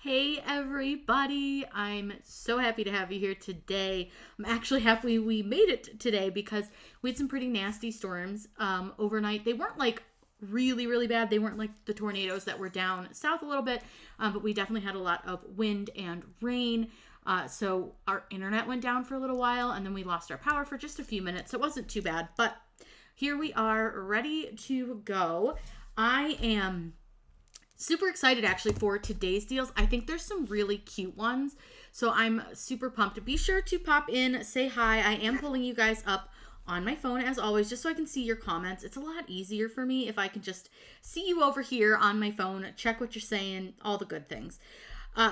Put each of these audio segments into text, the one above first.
Hey everybody, I'm so happy to have you here today. I'm actually happy we made it today because we had some pretty nasty storms overnight. They weren't like really bad. They weren't like the tornadoes that were down south a little bit, but we definitely had a lot of wind and rain. So our internet went down for a little while and then we lost our power for just a few minutes. So it wasn't too bad, but here we are ready to go. I am super excited actually for today's deals. I think there's some really cute ones. So I'm super pumped. Be sure to pop in, say hi. I am pulling you guys up on my phone as always, just so I can see your comments. It's a lot easier for me if I can just see you over here on my phone, check what you're saying, all the good things.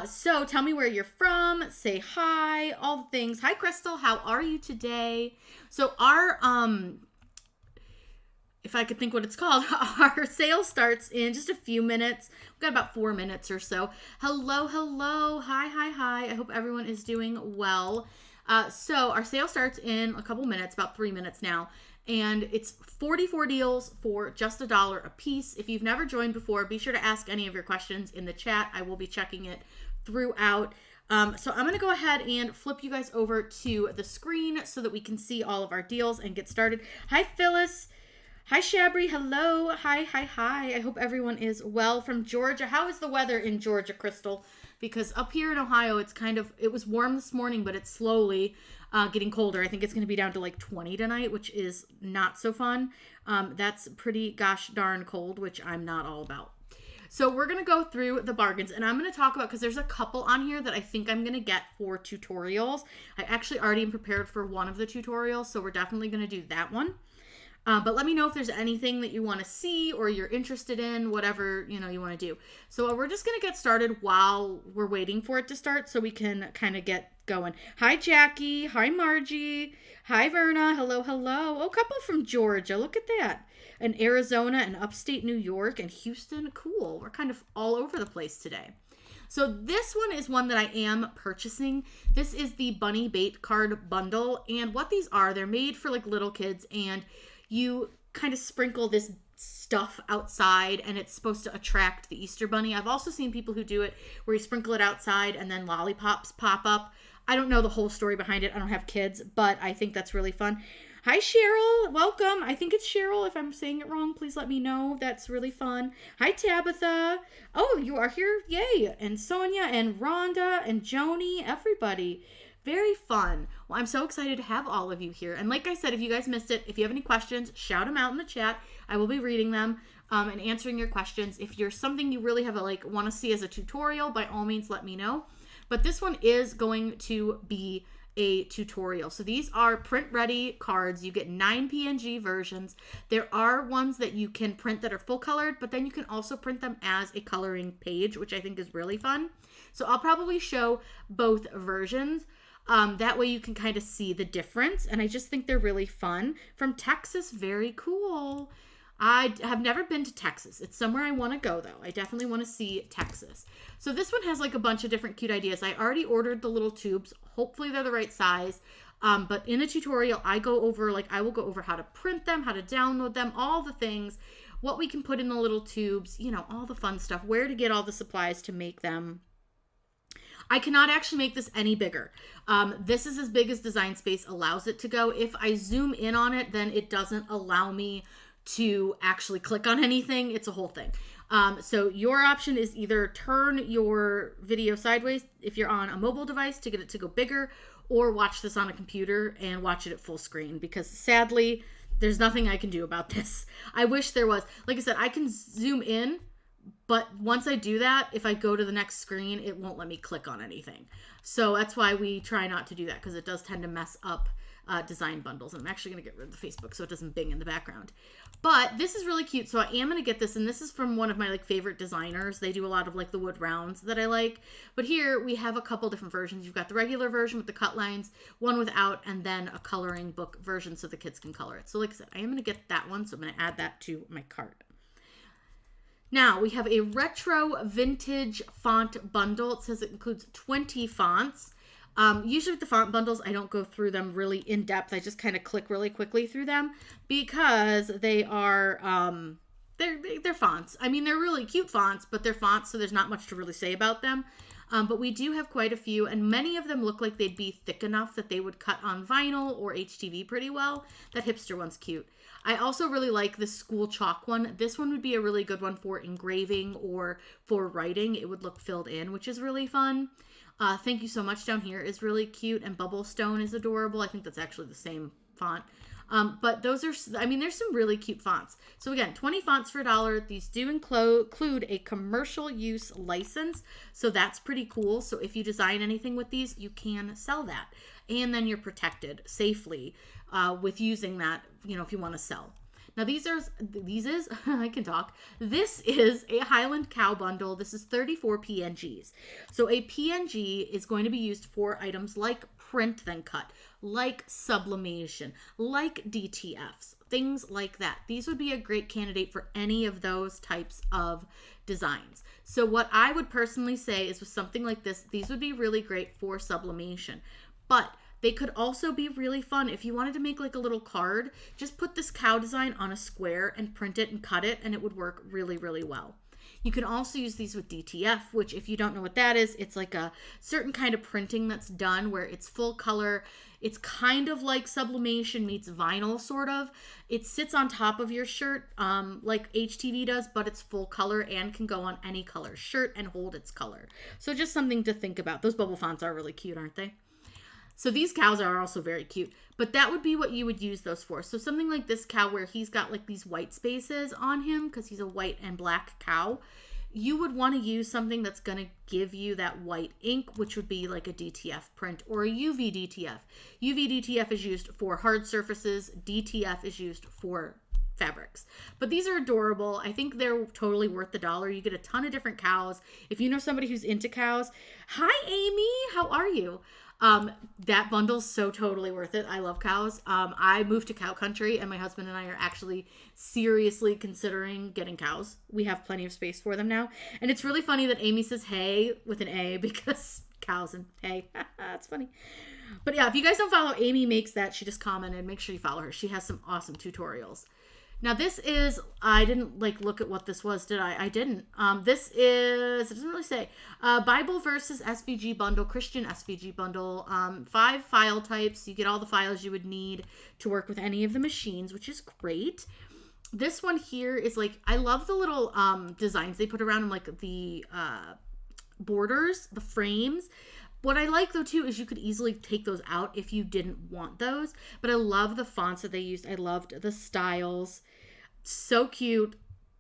So tell me where you're from, say hi, all the things. Hi, Crystal. How are you today? So our, if I could think what it's called, our sale starts in just a few minutes. We've got about 4 minutes or so. Hello. Hi. I hope everyone is doing well. So our sale starts in a couple minutes, about 3 minutes now. And it's 44 deals for just $1 a piece. If you've never joined before, be sure to ask any of your questions in the chat. I will be checking it throughout. So I'm going to go ahead and flip you guys over to the screen so that we can see all of our deals and get started. Hi, Phyllis. Hi, Shabri. Hello. Hi. I hope everyone is well from Georgia. How is the weather in Georgia, Crystal? Because up here in Ohio, it was warm this morning, but it's slowly getting colder. I think it's going to be down to like 20 tonight, which is not so fun. That's pretty gosh darn cold, which I'm not all about. So we're going to go through the bargains, and I'm going to talk about, because there's a couple on here that I think I'm going to get for tutorials. I actually already am prepared for one of the tutorials, so we're definitely going to do that one. But let me know if there's anything that you want to see or you're interested in, whatever, you want to do. So we're just going to get started while we're waiting for it to start so we can kind of get going. Hi, Jackie. Hi, Margie. Hi, Verna. Hello. Oh, a couple from Georgia. Look at that. And Arizona and upstate New York and Houston. Cool. We're kind of all over the place today. So this one is one that I am purchasing. This is the Bunny Bait Card Bundle. And what these are, they're made for like little kids, and you kind of sprinkle this stuff outside and it's supposed to attract the Easter Bunny. I've also seen people who do it where you sprinkle it outside and then lollipops pop up. I don't know the whole story behind it. I don't have kids, but I think that's really fun. Hi, Cheryl. Welcome. I think it's Cheryl. If I'm saying it wrong, please let me know. That's really fun. Hi, Tabitha. Oh, you are here. Yay. And Sonia and Rhonda and Joni, everybody. Very fun. Well, I'm so excited to have all of you here. And like I said, if you guys missed it, if you have any questions, shout them out in the chat. I will be reading them and answering your questions. If you're something you really have want to see as a tutorial, by all means, let me know. But this one is going to be a tutorial. So these are print ready cards. You get 9 PNG versions. There are ones that you can print that are full colored, but then you can also print them as a coloring page, which I think is really fun. So I'll probably show both versions. That way you can kind of see the difference, and I just think they're really fun. From Texas, very cool. I have never been to Texas. It's somewhere I want to go, though. I definitely want to see Texas. So this one has like a bunch of different cute ideas. I already ordered the little tubes. Hopefully they're the right size. But in a tutorial, I will go over how to print them, how to download them, all the things, what we can put in the little tubes, all the fun stuff, where to get all the supplies to make them. I cannot actually make this any bigger. This is as big as Design Space allows it to go. If I zoom in on it, then it doesn't allow me to actually click on anything. It's a whole thing. So your option is either turn your video sideways if you're on a mobile device to get it to go bigger, or watch this on a computer and watch it at full screen, because sadly, there's nothing I can do about this. I wish there was. Like I said, I can zoom in, but once I do that, if I go to the next screen, it won't let me click on anything. So that's why we try not to do that, because it does tend to mess up design bundles. And I'm actually going to get rid of the Facebook so it doesn't bing in the background. But this is really cute. So I am going to get this. And this is from one of my favorite designers. They do a lot of the wood rounds that I like. But here we have a couple different versions. You've got the regular version with the cut lines, one without, and then a coloring book version so the kids can color it. So like I said, I am going to get that one. So I'm going to add that to my cart. Now, we have a retro vintage font bundle. It says it includes 20 fonts. Usually with the font bundles, I don't go through them really in depth. I just kind of click really quickly through them because they are, they're fonts. I mean, they're really cute fonts, but they're fonts, so there's not much to really say about them. But we do have quite a few, and many of them look like they'd be thick enough that they would cut on vinyl or HTV pretty well. That hipster one's cute. I also really like the school chalk one. This one would be a really good one for engraving or for writing. It would look filled in, which is really fun. Thank you so much down here is really cute, and Bubble Stone is adorable. I think that's actually the same font. But those are, I mean, there's some really cute fonts. So again, 20 fonts for $1. These do include a commercial use license. So that's pretty cool. So if you design anything with these, you can sell that. And then you're protected safely with using that, you know, if you want to sell. Now I can talk. This is a Highland Cow bundle. This is 34 PNGs. So a PNG is going to be used for items like print then cut, like sublimation, like DTFs, things like that. These would be a great candidate for any of those types of designs. So what I would personally say is with something like this, these would be really great for sublimation. But they could also be really fun if you wanted to make like a little card. Just put this cow design on a square and print it and cut it, and it would work really, really well. You can also use these with DTF, which if you don't know what that is, it's like a certain kind of printing that's done where it's full color. It's kind of like sublimation meets vinyl, sort of. It sits on top of your shirt like HTV does, but it's full color and can go on any color shirt and hold its color. So just something to think about. Those bubble fonts are really cute, aren't they? So these cows are also very cute, but that would be what you would use those for. So something like this cow where he's got like these white spaces on him because he's a white and black cow, you would want to use something that's going to give you that white ink, which would be like a DTF print or a UV DTF. UV DTF is used for hard surfaces. DTF is used for fabrics. But these are adorable. I think they're totally worth the $1. You get a ton of different cows. If you know somebody who's into cows, hi Amy, how are you? That bundle's so totally worth it. I love cows. I moved to cow country and my husband and I are actually seriously considering getting cows. We have plenty of space for them now. And it's really funny that Amy says hey with an A because cows and hay. That's funny. But yeah, if you guys don't follow Amy Makes That, she just commented, make sure you follow her. She has some awesome tutorials. Now this is, I didn't like look at what this was, did I? I didn't. This is, it doesn't really say, Bible versus SVG bundle, Christian SVG bundle, 5 file types. You get all the files you would need to work with any of the machines, which is great. This one here is like, I love the little designs they put around them, like the borders, the frames. What I like though too is you could easily take those out if you didn't want those, but I love the fonts that they used. I loved the styles. So cute.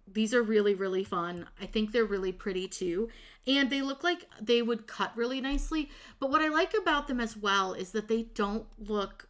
These are really, really fun. I think they're really pretty too. And they look like they would cut really nicely. But what I like about them as well is that they don't look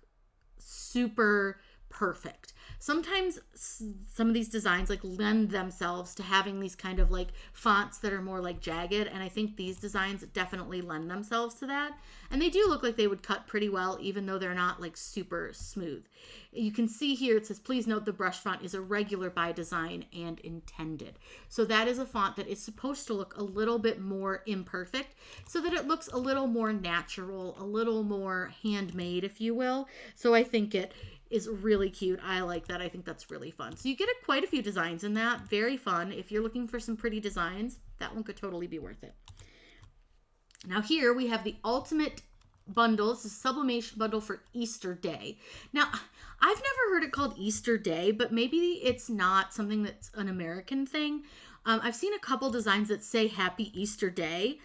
super perfect. Sometimes some of these designs like lend themselves to having these kind of like fonts that are more like jagged, and I think these designs definitely lend themselves to that. And they do look like they would cut pretty well even though they're not like super smooth. You can see here it says, please note the brush font is irregular by design and intended. So that is a font that is supposed to look a little bit more imperfect so that it looks a little more natural, a little more handmade, if you will. So I think it is really cute. I like that. I think that's really fun. So you get quite a few designs in that. Very fun. If you're looking for some pretty designs, that one could totally be worth it. Now here we have the ultimate bundle. This is Sublimation bundle for Easter Day. Now, I've never heard it called Easter Day, but maybe it's not something that's an American thing. I've seen a couple designs that say Happy Easter Day.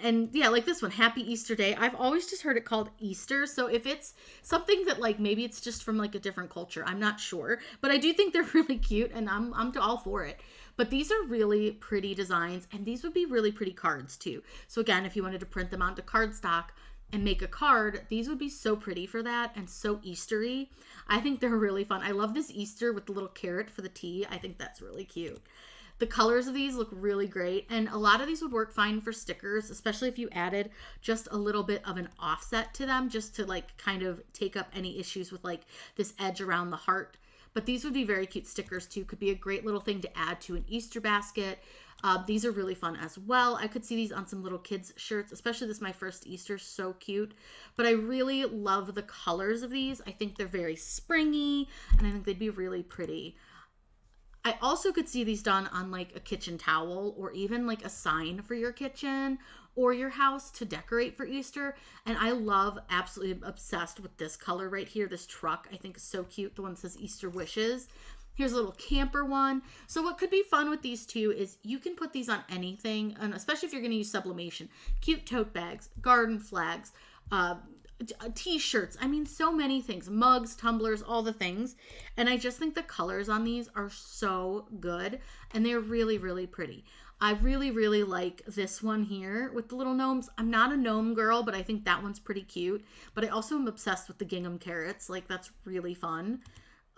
And yeah, like this one, Happy Easter Day. I've always just heard it called Easter. So if it's something that like, maybe it's just from like a different culture, I'm not sure, but I do think they're really cute and I'm all for it. But these are really pretty designs and these would be really pretty cards too. So again, if you wanted to print them onto cardstock and make a card, these would be so pretty for that and so Eastery. I think they're really fun. I love this Easter with the little carrot for the T. I think that's really cute. The colors of these look really great, and a lot of these would work fine for stickers, especially if you added just a little bit of an offset to them, just to like kind of take up any issues with like this edge around the heart. But these would be very cute stickers too. Could be a great little thing to add to an Easter basket. These are really fun as well. I could see these on some little kids shirts, especially this My First Easter, so cute. But I really love the colors of these. I think they're very springy, and I think they'd be really pretty. I also could see these done on like a kitchen towel or even like a sign for your kitchen or your house to decorate for Easter. And I love, absolutely obsessed with this color right here. This truck I think is so cute. The one that says Easter Wishes. Here's a little camper one. So what could be fun with these two is you can put these on anything, and especially if you're going to use sublimation. Cute tote bags, garden flags, t-shirts. I mean, so many things. Mugs, tumblers, all the things. And I just think the colors on these are so good, and they're really, really pretty. I really, really like this one here with the little gnomes. I'm not a gnome girl, but I think that one's pretty cute. But I also am obsessed with the gingham carrots. Like, that's really fun.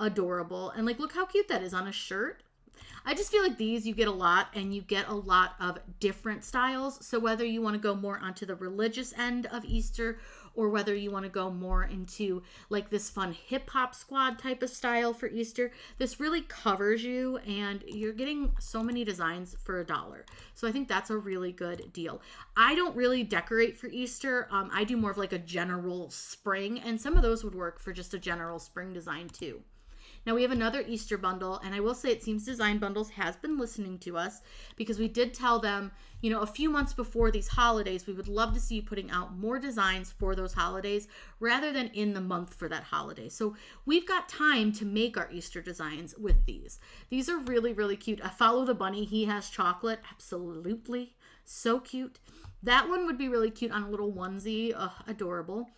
Adorable. And like, look how cute that is on a shirt. I just feel like these you get a lot, and you get a lot of different styles. So whether you want to go more onto the religious end of Easter, or whether you want to go more into like this fun hip hop squad type of style for Easter, this really covers you, and you're getting so many designs for $1. So I think that's a really good deal. I don't really decorate for Easter. I do more of like a general spring, and some of those would work for just a general spring design too. Now we have another Easter bundle, and I will say it seems Design Bundles has been listening to us, because we did tell them, you know, a few months before these holidays, we would love to see you putting out more designs for those holidays rather than in the month for that holiday. So we've got time to make our Easter designs with these. These are really, really cute. I follow the bunny. He has chocolate. Absolutely. So cute. That one would be really cute on a little onesie. Adorable.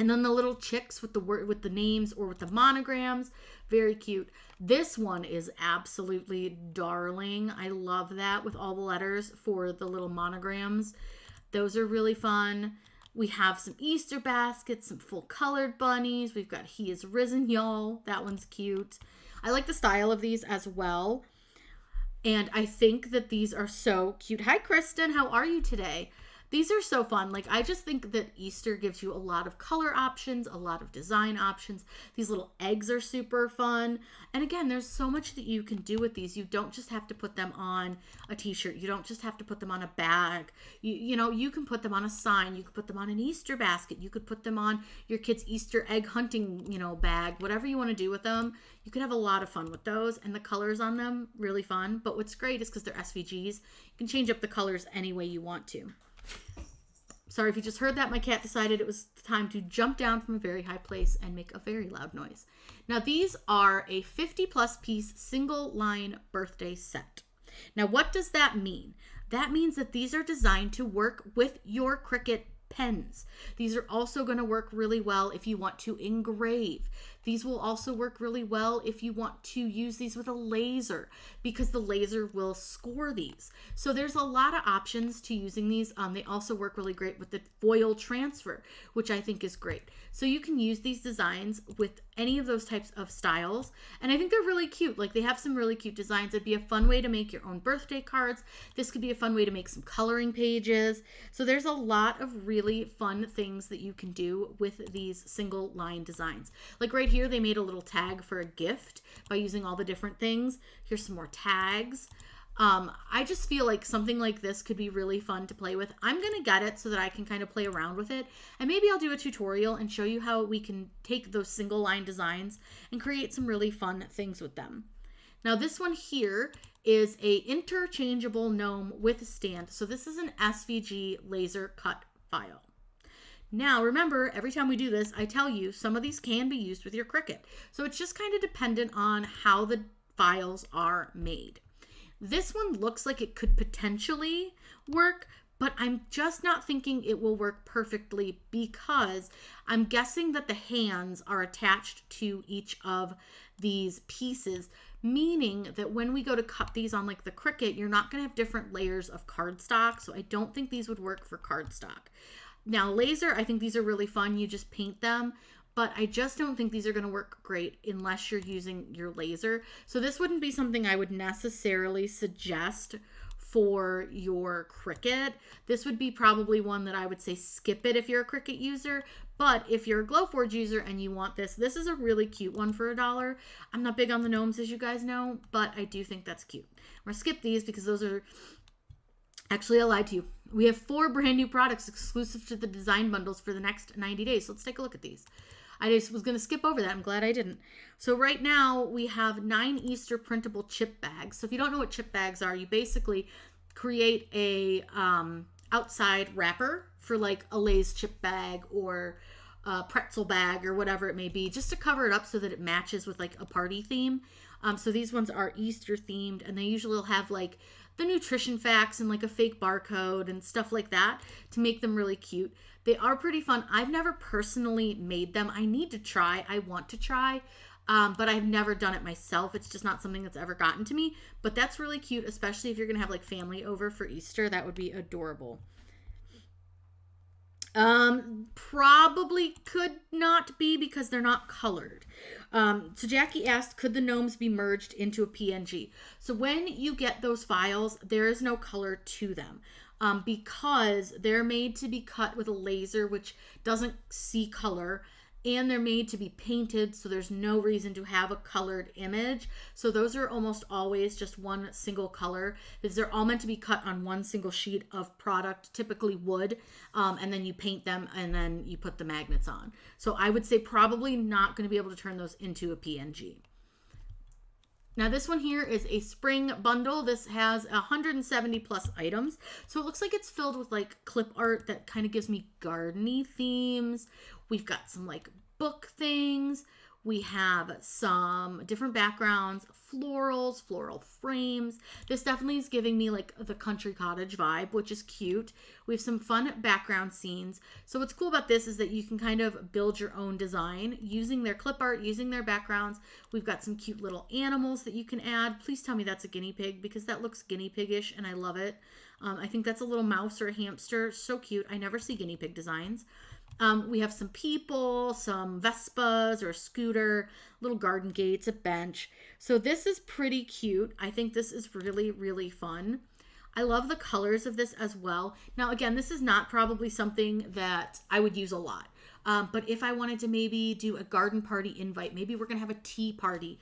And then the little chicks with the names or with the monograms, very cute. This one is absolutely darling. I love that with all the letters for the little monograms. Those are really fun. We have some Easter baskets, some full colored bunnies. We've got He Is Risen, Y'all. That one's cute. I like the style of these as well. And I think that these are so cute. Hi, Kristen. How are you today? These are so fun. Like, I just think that Easter gives you a lot of color options, a lot of design options. These little eggs are super fun. And again, there's so much that you can do with these. You don't just have to put them on a t-shirt. You don't just have to put them on a bag. You know, you can put them on a sign. You could put them on an Easter basket. You could put them on your kid's Easter egg hunting, you know, bag. Whatever you want to do with them, you could have a lot of fun with those. And the colors on them, really fun. But what's great is because they're SVGs, you can change up the colors any way you want to. Sorry if you just heard that. My cat decided it was time to jump down from a very high place and make a very loud noise. Now, these are a 50+ piece single line birthday set. Now, what does that mean? That means that these are designed to work with your Cricut pens. These are also going to work really well if you want to engrave. These will also work really well if you want to use these with a laser, because the laser will score these. So there's a lot of options to using these. They also work really great with the foil transfer, which I think is great. So you can use these designs with any of those types of styles. And I think they're really cute. Like, they have some really cute designs. It'd be a fun way to make your own birthday cards. This could be a fun way to make some coloring pages. So there's a lot of really fun things that you can do with these single line designs. Like right here, they made a little tag for a gift by using all the different things. Here's some more tags. I just feel like something like this could be really fun to play with. I'm going to get it so that I can kind of play around with it. And maybe I'll do a tutorial and show you how we can take those single line designs and create some really fun things with them. Now, this one here is a interchangeable gnome with stand. So this is an SVG laser cut file. Now, remember, every time we do this, I tell you some of these can be used with your Cricut. So it's just kind of dependent on how the files are made. This one looks like it could potentially work, but I'm just not thinking it will work perfectly, because I'm guessing that the hands are attached to each of these pieces, meaning that when we go to cut these on like the Cricut, you're not going to have different layers of cardstock. So I don't think these would work for cardstock. Now, laser, I think these are really fun. You just paint them. But I just don't think these are going to work great unless you're using your laser. So this wouldn't be something I would necessarily suggest for your Cricut. This would be probably one that I would say skip it if you're a Cricut user. But if you're a Glowforge user and you want this, this is a really cute one for $1. I'm not big on the gnomes, as you guys know, but I do think that's cute. I'm going to skip these because those are... Actually, I lied to you. We have 4 brand new products exclusive to the design bundles for the next 90 days. So let's take a look at these. I just was going to skip over that. I'm glad I didn't. So right now we have 9 Easter printable chip bags. So if you don't know what chip bags are, you basically create a outside wrapper for like a Lay's chip bag or a pretzel bag or whatever it may be, just to cover it up so that it matches with like a party theme. So these ones are Easter themed, and they usually will have like the nutrition facts and like a fake barcode and stuff like that to make them really cute. They are pretty fun. I've never personally made them. I need to try. I want to try. But I've never done it myself. It's just not something that's ever gotten to me. But that's really cute, especially if you're going to have like family over for Easter. That would be adorable. Probably could not be because they're not colored. So Jackie asked, could the gnomes be merged into a PNG? So when you get those files, there is no color to them. Because they're made to be cut with a laser, which doesn't see color, and they're made to be painted, so there's no reason to have a colored image. So those are almost always just one single color, because they're all meant to be cut on one single sheet of product, typically wood, and then you paint them and then you put the magnets on. So I would say probably not going to be able to turn those into a PNG. Now this one here is a spring bundle. This has 170 plus items. So it looks like it's filled with like clip art that kind of gives me garden-y themes. We've got some like book things. We have some different backgrounds, florals, floral frames. This definitely is giving me like the country cottage vibe, which is cute. We have some fun background scenes. So what's cool about this is that you can kind of build your own design using their clip art, using their backgrounds. We've got some cute little animals that you can add. Please tell me that's a guinea pig, because that looks guinea piggish and I love it. I think that's a little mouse or a hamster. So cute. I never see guinea pig designs. We have some people, some Vespas or a scooter, little garden gates, a bench. So this is pretty cute. I think this is really, really fun. I love the colors of this as well. Now, again, this is not probably something that I would use a lot. But if I wanted to maybe do a garden party invite, maybe we're going to have a tea party.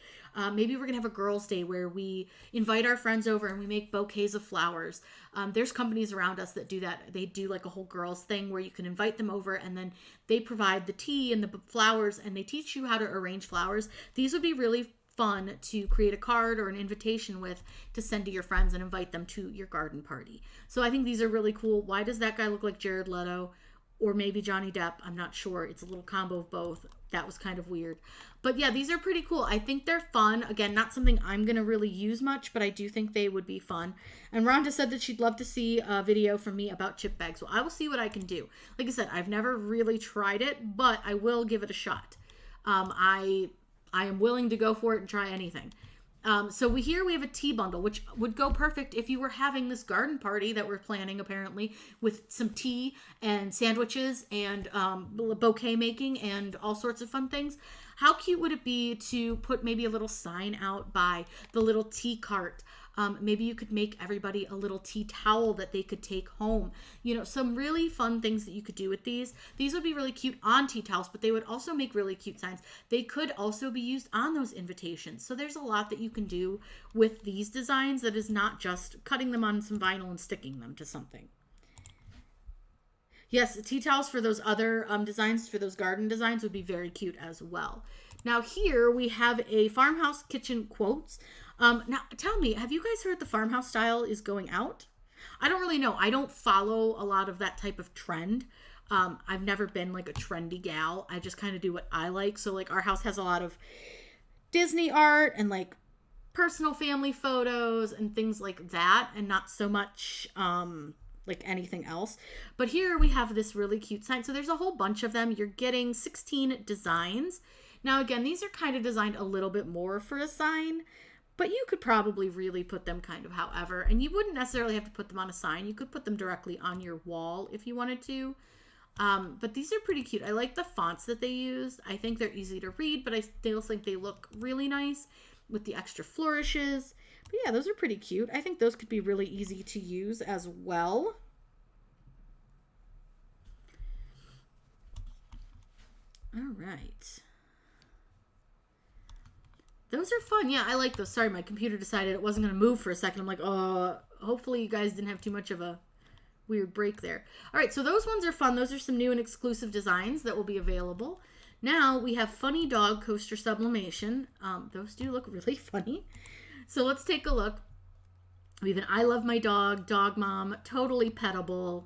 Maybe we're going to have a girls' day where we invite our friends over and we make bouquets of flowers. There's companies around us that do that. They do like a whole girls' thing where you can invite them over and then they provide the tea and the flowers and they teach you how to arrange flowers. These would be really fun to create a card or an invitation with to send to your friends and invite them to your garden party. So I think these are really cool. Why does that guy look like Jared Leto? Or maybe Johnny Depp. I'm not sure. It's a little combo of both. That was kind of weird. But yeah, these are pretty cool. I think they're fun. Again, not something I'm going to really use much, but I do think they would be fun. And Rhonda said that she'd love to see a video from me about chip bags. Well, I will see what I can do. Like I said, I've never really tried it, but I will give it a shot. I am willing to go for it and try anything. So here we have a tea bundle, which would go perfect if you were having this garden party that we're planning, apparently, with some tea and sandwiches and bouquet making and all sorts of fun things. How cute would it be to put maybe a little sign out by the little tea cart? Maybe you could make everybody a little tea towel that they could take home. You know, some really fun things that you could do with these. These would be really cute on tea towels, but they would also make really cute signs. They could also be used on those invitations. So there's a lot that you can do with these designs that is not just cutting them on some vinyl and sticking them to something. Yes, tea towels for those other designs, for those garden designs would be very cute as well. Now here we have a farmhouse kitchen quotes. Now tell me, have you guys heard the farmhouse style is going out? I don't really know. I don't follow a lot of that type of trend. I've never been like a trendy gal. I just kind of do what I like. So like our house has a lot of Disney art and like personal family photos and things like that, and not so much like anything else. But here we have this really cute sign. So there's a whole bunch of them. You're getting 16 designs. Now again, these are kind of designed a little bit more for a sign, but you could probably really put them kind of however, and you wouldn't necessarily have to put them on a sign. You could put them directly on your wall if you wanted to. But these are pretty cute. I like the fonts that they used. I think they're easy to read, but I still think they look really nice with the extra flourishes. But yeah, those are pretty cute. I think those could be really easy to use as well. All right. Those are fun. Yeah, I like those. Sorry, my computer decided it wasn't going to move for a second. I'm like, oh, hopefully you guys didn't have too much of a weird break there. All right, so those ones are fun. Those are some new and exclusive designs that will be available. Now we have Funny Dog Coaster Sublimation. Those do look really funny. So let's take a look. We have an I Love My Dog, Dog Mom, Totally Petable.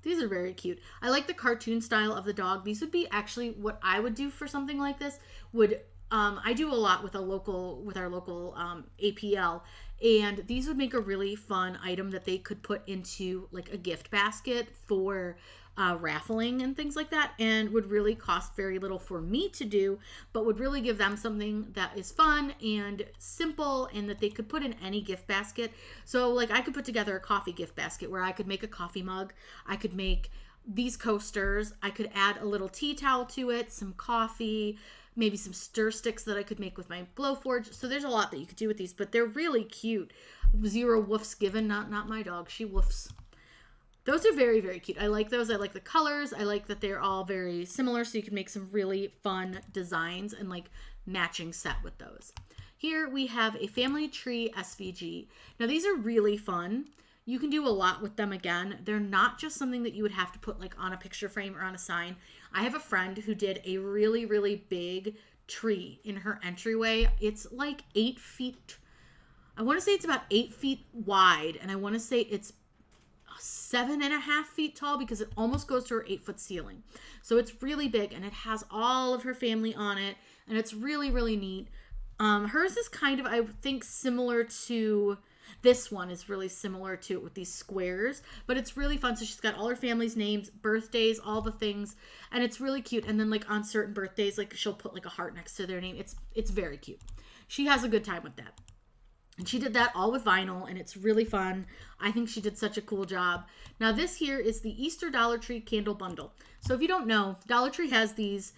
These are very cute. I like the cartoon style of the dog. These would be actually what I would do for something like this. I do a lot with our local APL, and these would make a really fun item that they could put into like a gift basket for raffling and things like that, and would really cost very little for me to do, but would really give them something that is fun and simple and that they could put in any gift basket. So like I could put together a coffee gift basket where I could make a coffee mug, I could make these coasters, I could add a little tea towel to it, some coffee, maybe some stir sticks that I could make with my Glowforge. So there's a lot that you could do with these, but they're really cute. 0 woofs given, not my dog, she woofs. Those are very, very cute. I like those. I like the colors. I like that they're all very similar, so you can make some really fun designs and like matching set with those. Here we have a family tree SVG. Now these are really fun. You can do a lot with them again. They're not just something that you would have to put like on a picture frame or on a sign. I have a friend who did a really, really big tree in her entryway. It's like 8 feet. I want to say it's about 8 feet wide, and I want to say it's 7.5 feet tall because it almost goes to her 8-foot ceiling. So it's really big, and it has all of her family on it, and it's really, really neat. Hers is kind of, I think, similar to this one. Is really similar to it with these squares, but it's really fun. So she's got all her family's names, birthdays, all the things, and it's really cute. And then like on certain birthdays, like she'll put like a heart next to their name. It's very cute. She has a good time with that. And she did that all with vinyl, and it's really fun. I think she did such a cool job. Now this here is the Easter Dollar Tree Candle Bundle. So if you don't know, Dollar Tree has these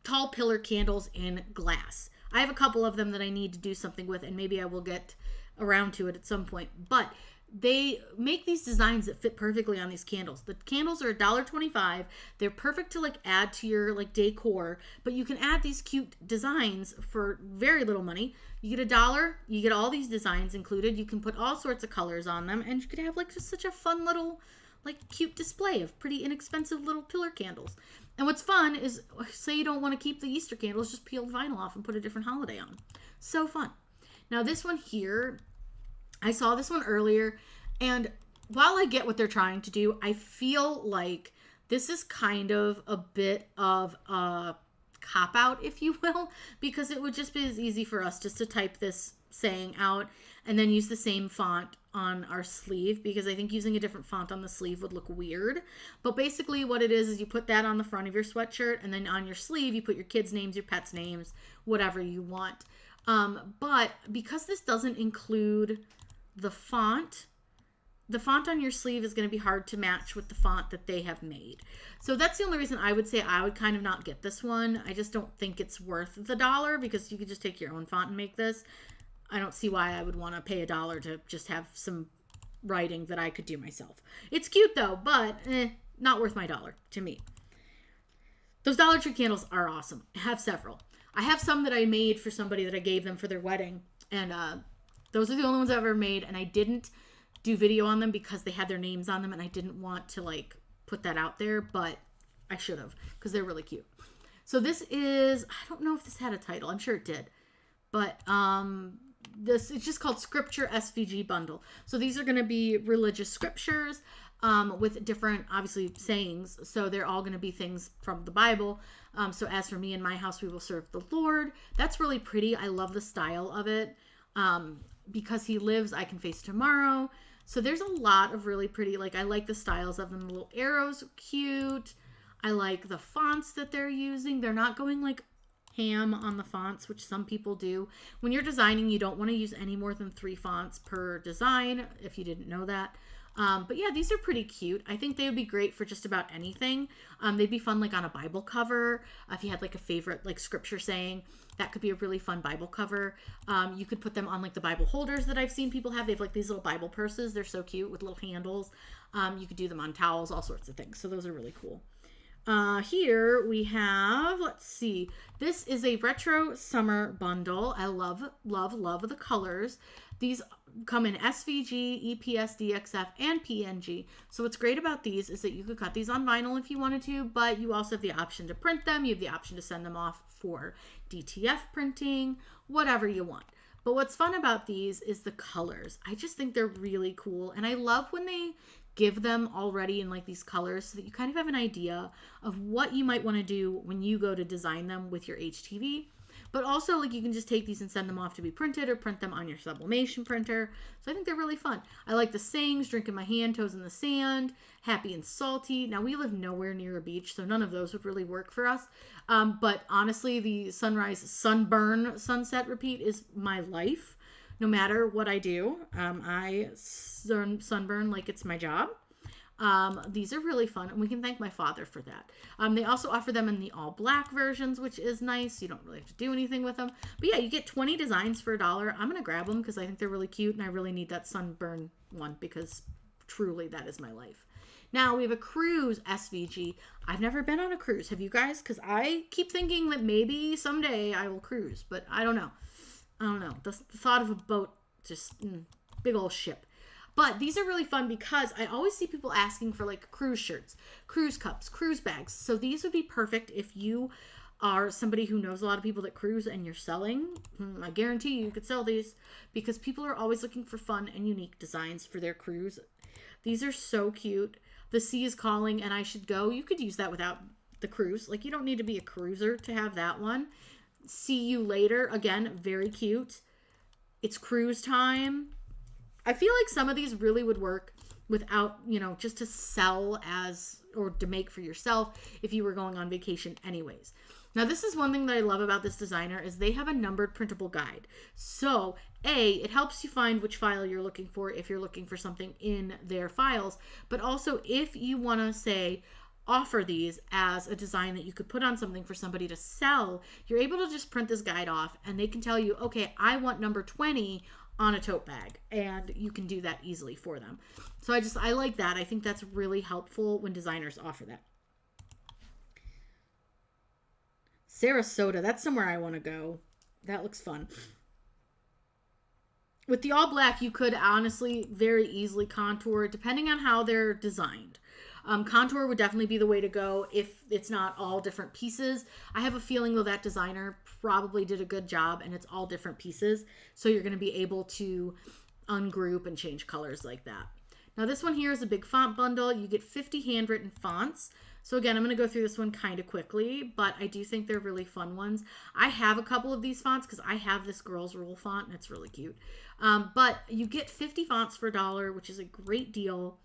tall pillar candles in glass. I have a couple of them that I need to do something with, and maybe I will get around to it at some point. But they make these designs that fit perfectly on these candles. The candles are $1.25. They're perfect to like add to your like decor, but you can add these cute designs for very little money. You get $1, you get all these designs included. You can put all sorts of colors on them, and you could have like just such a fun little like cute display of pretty inexpensive little pillar candles. And what's fun is, say you don't want to keep the Easter candles, just peel the vinyl off and put a different holiday on. So fun. Now this one here, I saw this one earlier, and while I get what they're trying to do, I feel like this is kind of a bit of a cop-out, if you will, because it would just be as easy for us just to type this saying out and then use the same font on our sleeve, because I think using a different font on the sleeve would look weird. But basically what it is you put that on the front of your sweatshirt, and then on your sleeve you put your kids' names, your pets' names, whatever you want. But because this doesn't include the font on your sleeve is going to be hard to match with the font that they have made. So that's the only reason I would say I would kind of not get this one. I just don't think it's worth the $1, because you could just take your own font and make this. I don't see why I would want to pay $1 to just have some writing that I could do myself. It's cute though, but not worth my $1 to me. Those Dollar Tree candles are awesome. I have several. I have some that I made for somebody that I gave them for their wedding, and those are the only ones I've ever made, and I didn't do video on them because they had their names on them, and I didn't want to like put that out there, but I should have, because they're really cute. So this is, I don't know if this had a title. I'm sure it did, but this, it's just called Scripture SVG Bundle. So these are going to be religious scriptures with different, obviously, sayings. So they're all going to be things from the Bible. So as for me and my house, we will serve the Lord. That's really pretty. I love the style of it. Because he lives, I can face tomorrow. So there's a lot of really pretty, like I like the styles of them. The little arrows are cute. I like the fonts that they're using. They're not going like ham on the fonts, which some people do. When you're designing, you don't want to use any more than 3 fonts per design, if you didn't know that. But yeah, these are pretty cute. I think they would be great for just about anything. They'd be fun like on a Bible cover. If you had like a favorite like scripture saying, that could be a really fun Bible cover. You could put them on like the Bible holders that I've seen people have. They have like these little Bible purses. They're so cute with little handles. You could do them on towels, all sorts of things. So those are really cool. Here we have, let's see, this is a retro summer bundle. I love, love, love the colors. These come in SVG, EPS, DXF, and PNG. So what's great about these is that you could cut these on vinyl if you wanted to, but you also have the option to print them. You have the option to send them off for DTF printing, whatever you want. But what's fun about these is the colors. I just think they're really cool. And I love when they give them already in like these colors so that you kind of have an idea of what you might want to do when you go to design them with your HTV. But also, like, you can just take these and send them off to be printed or print them on your sublimation printer. So I think they're really fun. I like the sayings, drinking my hand, toes in the sand, happy and salty. Now, we live nowhere near a beach, so none of those would really work for us. But honestly, the sunrise, sunburn, sunset repeat is my life. No matter what I do, I sunburn like it's my job. These are really fun, and we can thank my father for that. They also offer them in the all black versions, which is nice. You don't really have to do anything with them. But yeah, you get 20 designs for $1. I'm going to grab them because I think they're really cute, and I really need that sunburn one because truly that is my life. Now we have a cruise SVG. I've never been on a cruise. Have you guys? Because I keep thinking that maybe someday I will cruise, but I don't know. The thought of a boat, just big old ship. But these are really fun because I always see people asking for like cruise shirts, cruise cups, cruise bags. So these would be perfect if you are somebody who knows a lot of people that cruise and you're selling. I guarantee you could sell these because people are always looking for fun and unique designs for their cruise. These are so cute. The sea is calling and I should go. You could use that without the cruise. Like, you don't need to be a cruiser to have that one. See you later. Again, very cute. It's cruise time. I feel like some of these really would work without, just to sell as, or to make for yourself if you were going on vacation anyways. Now, this is one thing that I love about this designer is they have a numbered printable guide. So, it helps you find which file you're looking for if you're looking for something in their files. But also, if you want to say, offer these as a design that you could put on something for somebody to sell, you're able to just print this guide off and they can tell you, okay, I want number 20 on a tote bag, and you can do that easily for them. So I like that. I think that's really helpful when designers offer that. Sarasota, that's somewhere I want to go. That looks fun. With the all black, you could honestly very easily contour depending on how they're designed. Contour would definitely be the way to go if it's not all different pieces. I have a feeling though that designer probably did a good job and it's all different pieces. So you're going to be able to ungroup and change colors like that. Now this one here is a big font bundle. You get 50 handwritten fonts. So again, I'm going to go through this one kind of quickly, but I do think they're really fun ones. I have a couple of these fonts because I have this Girls Rule font and it's really cute. But you get 50 fonts for $1, which is a great deal.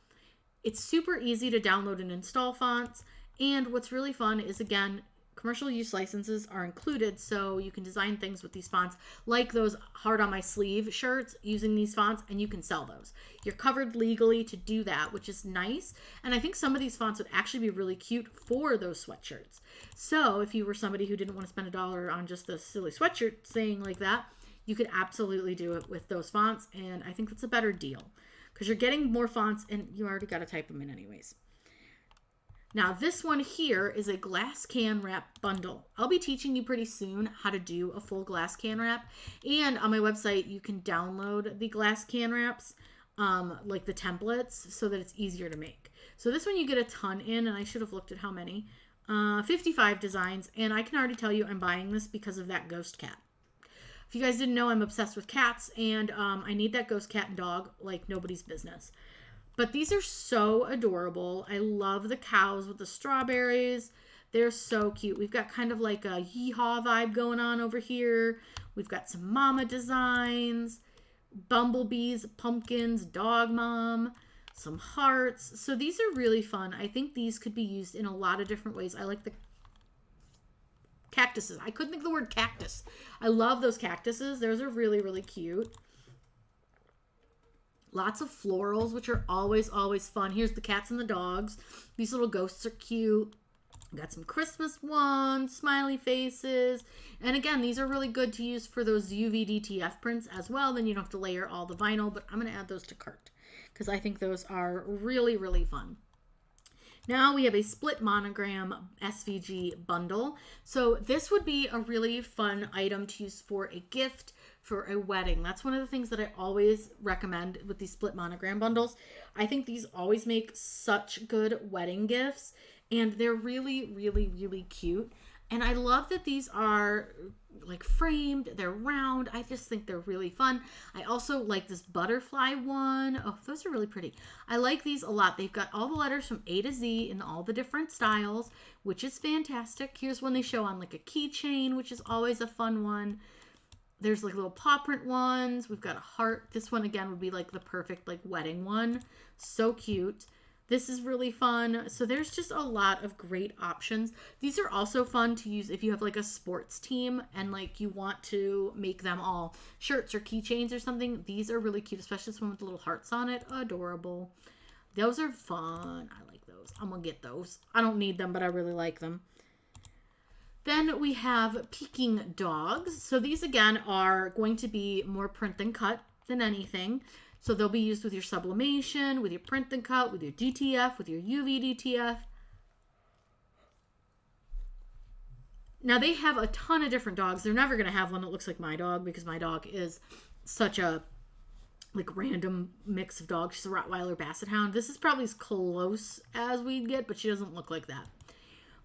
It's super easy to download and install fonts. And what's really fun is, again, commercial use licenses are included, so you can design things with these fonts, like those Heart on My Sleeve shirts using these fonts, and you can sell those. You're covered legally to do that, which is nice. And I think some of these fonts would actually be really cute for those sweatshirts. So if you were somebody who didn't want to spend $1 on just a silly sweatshirt saying like that, you could absolutely do it with those fonts, and I think that's a better deal because you're getting more fonts and you already got to type them in anyways. Now this one here is a glass can wrap bundle. I'll be teaching you pretty soon how to do a full glass can wrap, and on my website you can download the glass can wraps, like the templates, so that it's easier to make. So this one you get a ton in, and I should have looked at how many. 55 designs, and I can already tell you I'm buying this because of that ghost cat. If you guys didn't know, I'm obsessed with cats, and I need that ghost cat and dog like nobody's business. But these are so adorable. I love the cows with the strawberries. They're so cute. We've got kind of like a yeehaw vibe going on over here. We've got some mama designs, bumblebees, pumpkins, dog mom, some hearts. So these are really fun. I think these could be used in a lot of different ways. I like the cactuses. I couldn't think of the word cactus. I love those cactuses. Those are really, really cute. Lots of florals, which are always, always fun. Here's the cats and the dogs. These little ghosts are cute. Got some Christmas ones, smiley faces. And again, these are really good to use for those UV DTF prints as well. Then you don't have to layer all the vinyl, but I'm going to add those to cart because I think those are really, really fun. Now we have a split monogram SVG bundle. So this would be a really fun item to use for a gift, for a wedding. That's one of the things that I always recommend with these split monogram bundles. I think these always make such good wedding gifts, and they're really, really, really cute. And I love that these are like framed, they're round. I just think they're really fun. I also like this butterfly one. Oh, those are really pretty. I like these a lot. They've got all the letters from A to Z in all the different styles, which is fantastic. Here's one they show on like a keychain, which is always a fun one. There's like little paw print ones. We've got a heart. This one again would be like the perfect like wedding one. So cute. This is really fun. So there's just a lot of great options. These are also fun to use if you have like a sports team and like you want to make them all shirts or keychains or something. These are really cute, especially this one with the little hearts on it. Adorable. Those are fun. I like those. I'm gonna get those. I don't need them, but I really like them. Then we have Peking dogs. So these again are going to be more print and cut than anything. So they'll be used with your sublimation, with your print and cut, with your DTF, with your UV DTF. Now they have a ton of different dogs. They're never going to have one that looks like my dog because my dog is such a like random mix of dogs. She's a Rottweiler Basset Hound. This is probably as close as we'd get, but she doesn't look like that.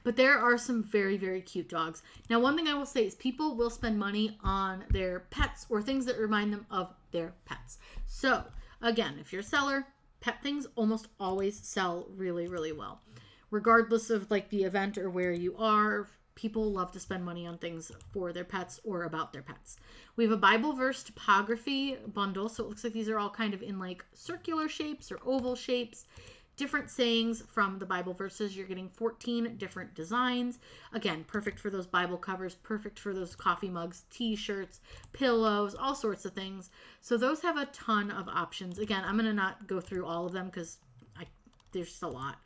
But there are some very, very cute dogs. Now, one thing I will say is people will spend money on their pets or things that remind them of their pets. So, again, if you're a seller, pet things almost always sell really, really well. Regardless of like the event or where you are, people love to spend money on things for their pets or about their pets. We have a Bible verse topography bundle. So it looks like these are all kind of in like circular shapes or oval shapes. Different sayings from the Bible verses. You're getting 14 different designs. Again, perfect for those Bible covers, perfect for those coffee mugs, t-shirts, pillows, all sorts of things. So those have a ton of options. Again, I'm going to not go through all of them because there's just a lot.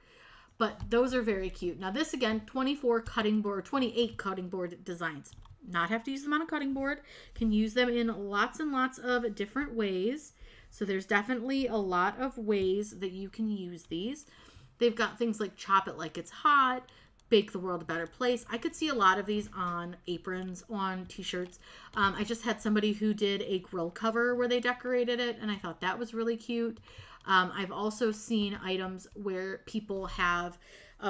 But those are very cute. Now this again, 28 cutting board designs. Not have to use them on a cutting board. Can use them in lots and lots of different ways. So there's definitely a lot of ways that you can use these. They've got things like chop it like it's hot, bake the world a better place. I could see a lot of these on aprons, on t-shirts. I just had somebody who did a grill cover where they decorated it, and I thought that was really cute. I've also seen items where people have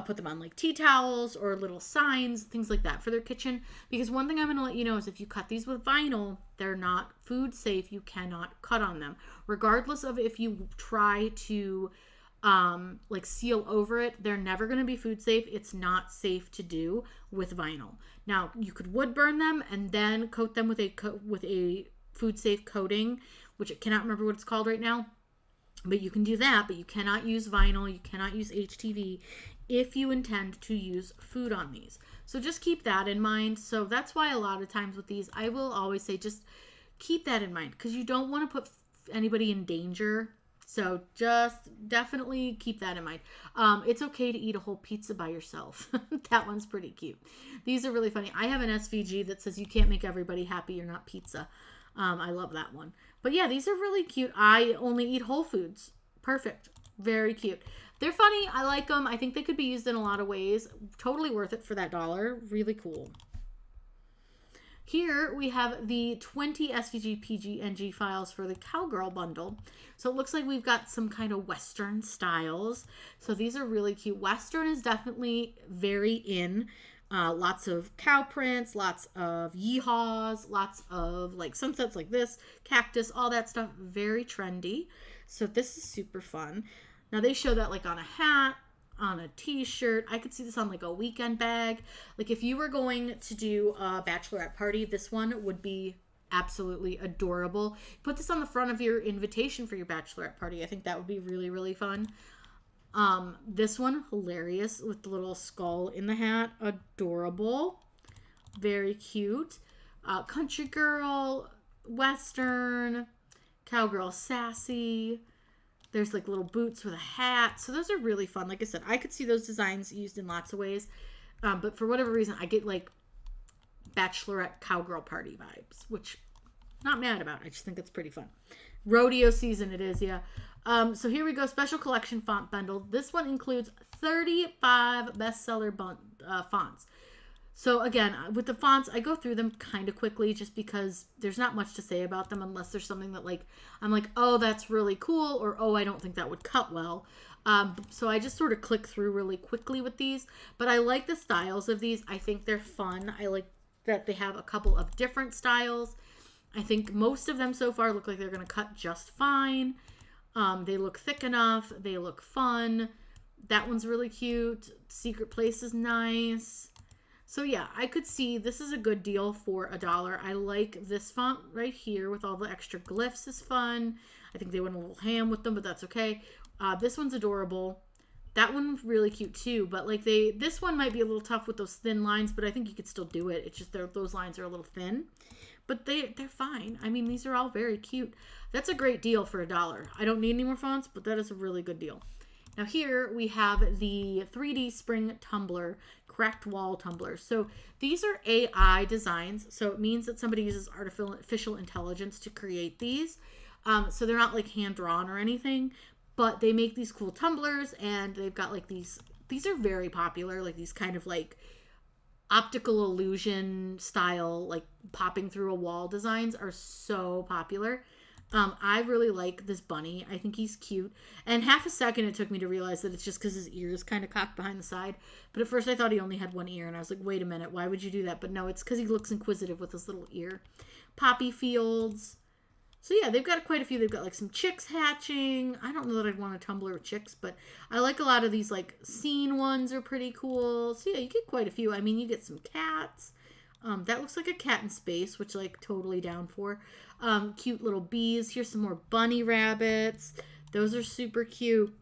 put them on like tea towels or little signs, things like that for their kitchen. Because one thing I'm going to let you know is if you cut these with vinyl, they're not food safe. You cannot cut on them. Regardless of if you try to like seal over it, they're never going to be food safe. It's not safe to do with vinyl. Now, you could wood burn them and then coat them with a food safe coating, which I cannot remember what it's called right now. But you can do that, but you cannot use vinyl. You cannot use HTV if you intend to use food on these. So just keep that in mind. So that's why a lot of times with these, I will always say just keep that in mind because you don't want to put anybody in danger. So just definitely keep that in mind. It's okay to eat a whole pizza by yourself. That one's pretty cute. These are really funny. I have an SVG that says you can't make everybody happy. You're not pizza. I love that one. But yeah, these are really cute. I only eat whole foods. Perfect. Very cute. They're funny. I like them. I think they could be used in a lot of ways. Totally worth it for that $1. Really cool. Here we have the 20 SVG PNG files for the Cowgirl bundle. So it looks like we've got some kind of Western styles. So these are really cute. Western is definitely very in. Lots of cow prints, lots of yeehaws, lots of like sunsets like this, cactus, all that stuff. Very trendy. So this is super fun. Now they show that like on a hat, on a t-shirt. I could see this on like a weekend bag. Like if you were going to do a bachelorette party, this one would be absolutely adorable. Put this on the front of your invitation for your bachelorette party. I think that would be really, really fun. This one, hilarious with the little skull in the hat. Adorable. Very cute. Country girl, Western, cowgirl sassy. There's like little boots with a hat. So those are really fun. Like I said, I could see those designs used in lots of ways. But for whatever reason, I get like bachelorette cowgirl party vibes, which I'm not mad about. I just think it's pretty fun. Rodeo season it is, yeah. So here we go. Special collection font bundle. This one includes 35 bestseller fonts. So again, with the fonts, I go through them kind of quickly just because there's not much to say about them unless there's something that like, I'm like, oh, that's really cool, or oh, I don't think that would cut well. So I just sort of click through really quickly with these, but I like the styles of these. I think they're fun. I like that they have a couple of different styles. I think most of them so far look like they're going to cut just fine. They look thick enough. They look fun. That one's really cute. Secret Place is nice. So yeah, I could see this is a good deal for $1. I like this font right here with all the extra glyphs is fun. I think they went a little ham with them, but that's okay. This one's adorable. That one's really cute too, but like this one might be a little tough with those thin lines, but I think you could still do it. It's just those lines are a little thin, but they're fine. I mean, these are all very cute. That's a great deal for $1. I don't need any more fonts, but that is a really good deal. Now here we have the 3D Spring Tumbler, Cracked Wall Tumbler. So these are AI designs. So it means that somebody uses artificial intelligence to create these. So they're not like hand drawn or anything, but they make these cool tumblers, and they've got like these are very popular, like these kind of like optical illusion style, like popping through a wall designs are so popular. I really like this bunny. I think he's cute. And half a second it took me to realize that it's just because his ear is kind of cocked behind the side. But at first I thought he only had one ear, and I was like, wait a minute, why would you do that? But no, it's because he looks inquisitive with his little ear. Poppy fields. So yeah, they've got quite a few. They've got like some chicks hatching. I don't know that I'd want a tumbler with chicks, but I like a lot of these like scene ones are pretty cool. So yeah, you get quite a few. I mean, you get some cats. That looks like a cat in space, which like totally down for. Cute little bees. Here's some more bunny rabbits. Those are super cute.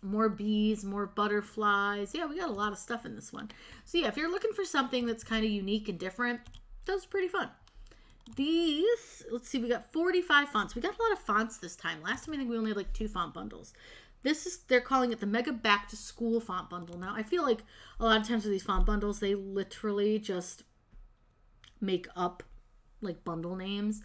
More bees, more butterflies. Yeah, we got a lot of stuff in this one. So yeah, if you're looking for something that's kind of unique and different, those are pretty fun. These, let's see, we got 45 fonts. We got a lot of fonts this time. Last time I think we only had like 2 font bundles. They're calling it the Mega Back to School font bundle. Now, I feel like a lot of times with these font bundles, they literally just make up like bundle names.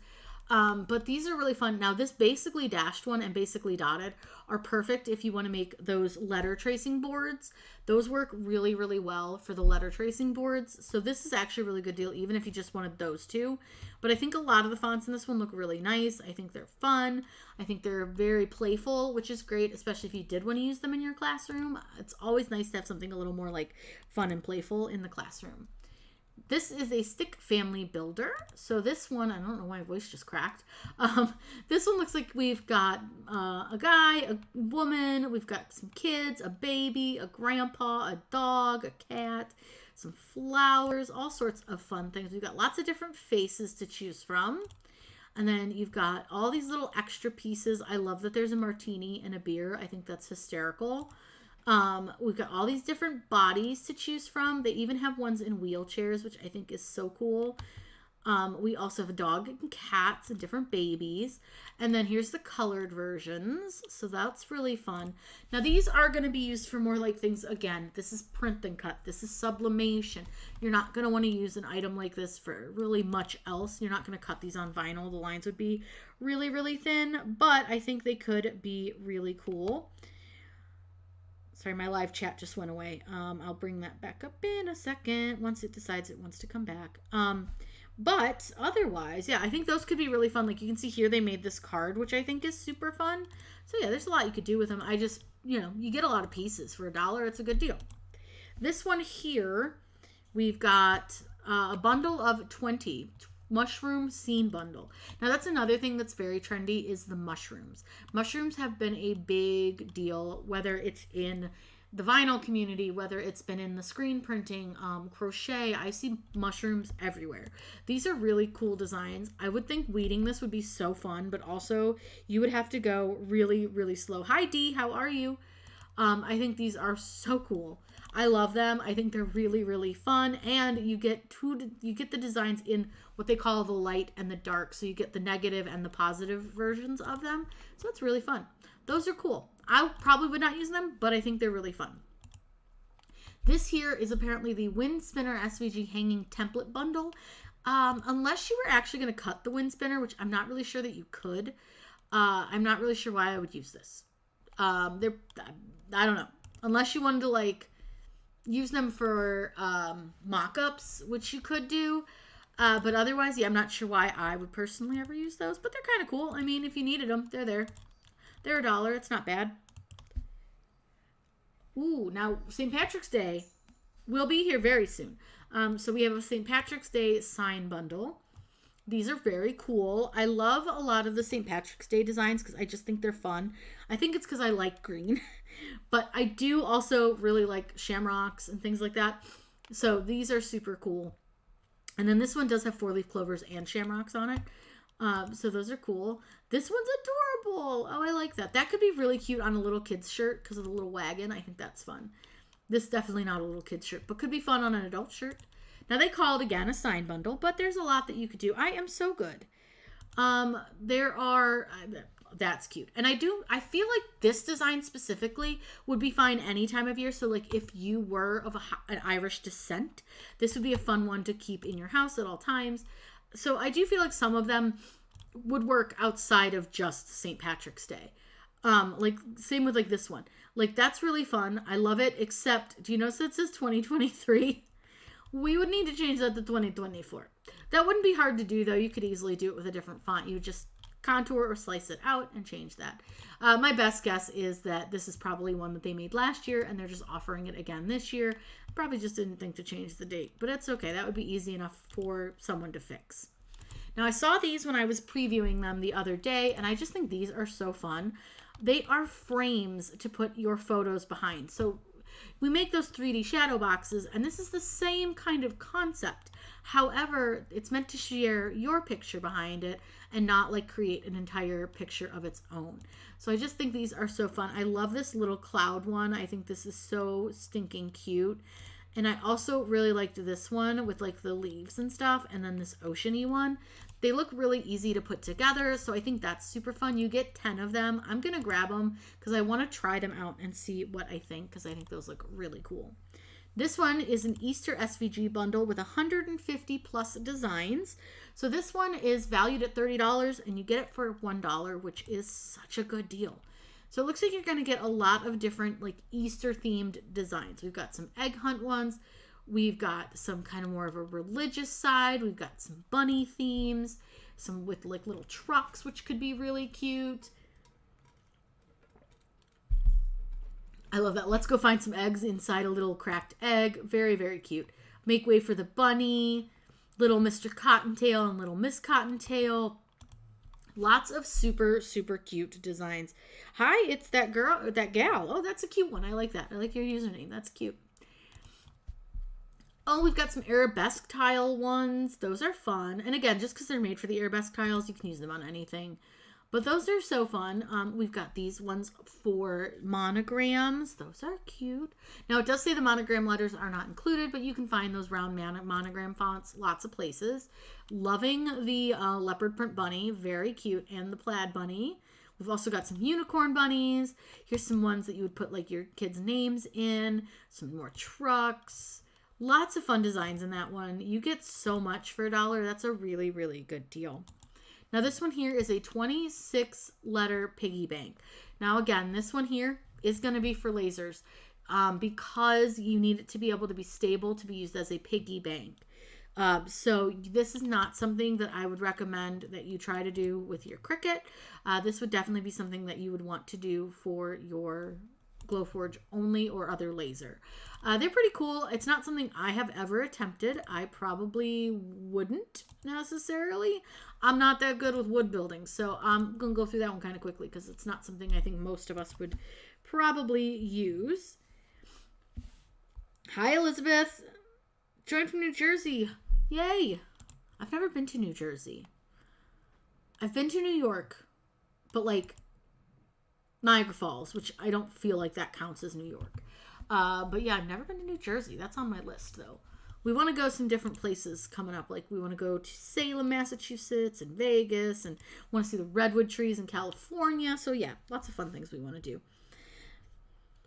But these are really fun. Now, this basically dashed one and basically dotted are perfect if you want to make those letter tracing boards. Those work really, really well for the letter tracing boards. So this is actually a really good deal, even if you just wanted those two. But I think a lot of the fonts in this one look really nice. I think they're fun. I think they're very playful, which is great, especially if you did want to use them in your classroom. It's always nice to have something a little more like fun and playful in the classroom. This is a stick family builder. So this one, I don't know why my voice just cracked. This one looks like we've got a guy, a woman, we've got some kids, a baby, a grandpa, a dog, a cat, some flowers, all sorts of fun things. We've got lots of different faces to choose from. And then you've got all these little extra pieces. I love that there's a martini and a beer. I think that's hysterical. We've got all these different bodies to choose from. They even have ones in wheelchairs, which I think is so cool. We also have a dog and cats and different babies. And then here's the colored versions. So that's really fun. Now these are going to be used for more like things. Again, this is print and cut. This is sublimation. You're not going to want to use an item like this for really much else. You're not going to cut these on vinyl. The lines would be really, really thin, but I think they could be really cool. Sorry, my live chat just went away. I'll bring that back up in a second once it decides it wants to come back. But otherwise, yeah, I think those could be really fun. Like you can see here, they made this card, which I think is super fun. So yeah, there's a lot you could do with them. I just, you get a lot of pieces for $1. It's a good deal. This one here, we've got a bundle of 20. Mushroom scene bundle. Now that's another thing that's very trendy is the mushrooms. Mushrooms have been a big deal, whether it's in the vinyl community, whether it's been in the screen printing, crochet. I see mushrooms everywhere. These are really cool designs. I would think weeding this would be so fun, but also you would have to go really, really slow. Hi Dee, how are you? I think these are so cool. I love them. I think they're really, really fun. And you get the designs in what they call the light and the dark. So you get the negative and the positive versions of them. So it's really fun. Those are cool. I probably would not use them, but I think they're really fun. This here is apparently the Wind Spinner SVG Hanging Template Bundle. Unless you were actually going to cut the wind spinner, which I'm not really sure that you could. I'm not really sure why I would use this. I don't know. Unless you wanted to like use them for mock-ups, which you could do. But otherwise, yeah, I'm not sure why I would personally ever use those. But they're kind of cool. I mean, if you needed them, they're there. They're $1. It's not bad. Ooh, now St. Patrick's Day will be here very soon. So we have a St. Patrick's Day sign bundle. These are very cool. I love a lot of the St. Patrick's Day designs because I just think they're fun. I think it's because I like green. But I do also really like shamrocks and things like that. So these are super cool. And then this one does have 4-leaf clovers and shamrocks on it. So those are cool. This one's adorable. Oh, I like that. That could be really cute on a little kid's shirt because of the little wagon. I think that's fun. This is definitely not a little kid's shirt, but could be fun on an adult shirt. Now, they call it, again, a sign bundle, but there's a lot that you could do. I am so good. That's cute. And I feel like this design specifically would be fine any time of year. So, like, if you were of an Irish descent, this would be a fun one to keep in your house at all times. So, I do feel like some of them would work outside of just St. Patrick's Day. Like, same with, like, this one. Like, that's really fun. I love it, except, do you notice it says 2023? We would need to change that to 2024. That wouldn't be hard to do, though. You could easily do it with a different font. You would just contour or slice it out and change that. My best guess is that this is probably one that they made last year, and they're just offering it again this year. Probably just didn't think to change the date, but it's okay. That would be easy enough for someone to fix. Now, I saw these when I was previewing them the other day, and I just think these are so fun. They are frames to put your photos behind. So we make those 3D shadow boxes, and this is the same kind of concept. However, it's meant to share your picture behind it and not like create an entire picture of its own. So I just think these are so fun. I love this little cloud one. I think this is so stinking cute. And I also really liked this one with like the leaves and stuff, and then this oceany one. They look really easy to put together, so I think that's super fun. You get 10 of them. I'm going to grab them because I want to try them out and see what I think, because I think those look really cool. This one is an Easter SVG bundle with 150 plus designs. So this one is valued at $30, and you get it for $1, which is such a good deal. So it looks like you're going to get a lot of different like Easter themed designs. We've got some egg hunt ones. We've got some kind of more of a religious side. We've got some bunny themes, some with like little trucks, which could be really cute. I love that. Let's go find some eggs inside a little cracked egg. Very, very cute. Make way for the bunny, little Mr. Cottontail and little Miss Cottontail. Lots of super, super cute designs. Hi, it's that girl, or that gal. Oh, that's a cute one. I like that. I like your username. That's cute. Oh, we've got some arabesque tile ones. Those are fun. And again, just because they're made for the arabesque tiles, you can use them on anything. But those are so fun. We've got these ones for monograms. Those are cute. Now, it does say the monogram letters are not included, but you can find those round monogram fonts lots of places. Loving the leopard print bunny. Very cute. And the plaid bunny. We've also got some unicorn bunnies. Here's some ones that you would put like your kids' names in. Some more trucks. Lots of fun designs in that one. You get so much for $1. That's a really, really good deal. Now this one here is a 26-letter piggy bank. Now again, this one here is going to be for lasers because you need it to be able to be stable to be used as a piggy bank. So this is not something that I would recommend that you try to do with your Cricut. This would definitely be something that you would want to do for your Glowforge only or other laser. They're pretty cool. It's not something I have ever attempted. I probably wouldn't necessarily. I'm not that good with wood building, so I'm going to go through that one kind of quickly because it's not something I think most of us would probably use. Hi, Elizabeth. Joined from New Jersey. Yay. I've never been to New Jersey. I've been to New York, but like Niagara Falls, which I don't feel like that counts as New York. But yeah, I've never been to New Jersey. That's on my list, though. We want to go some different places coming up. Like, we want to go to Salem, Massachusetts, and Vegas, and want to see the redwood trees in California. So yeah, lots of fun things we want to do.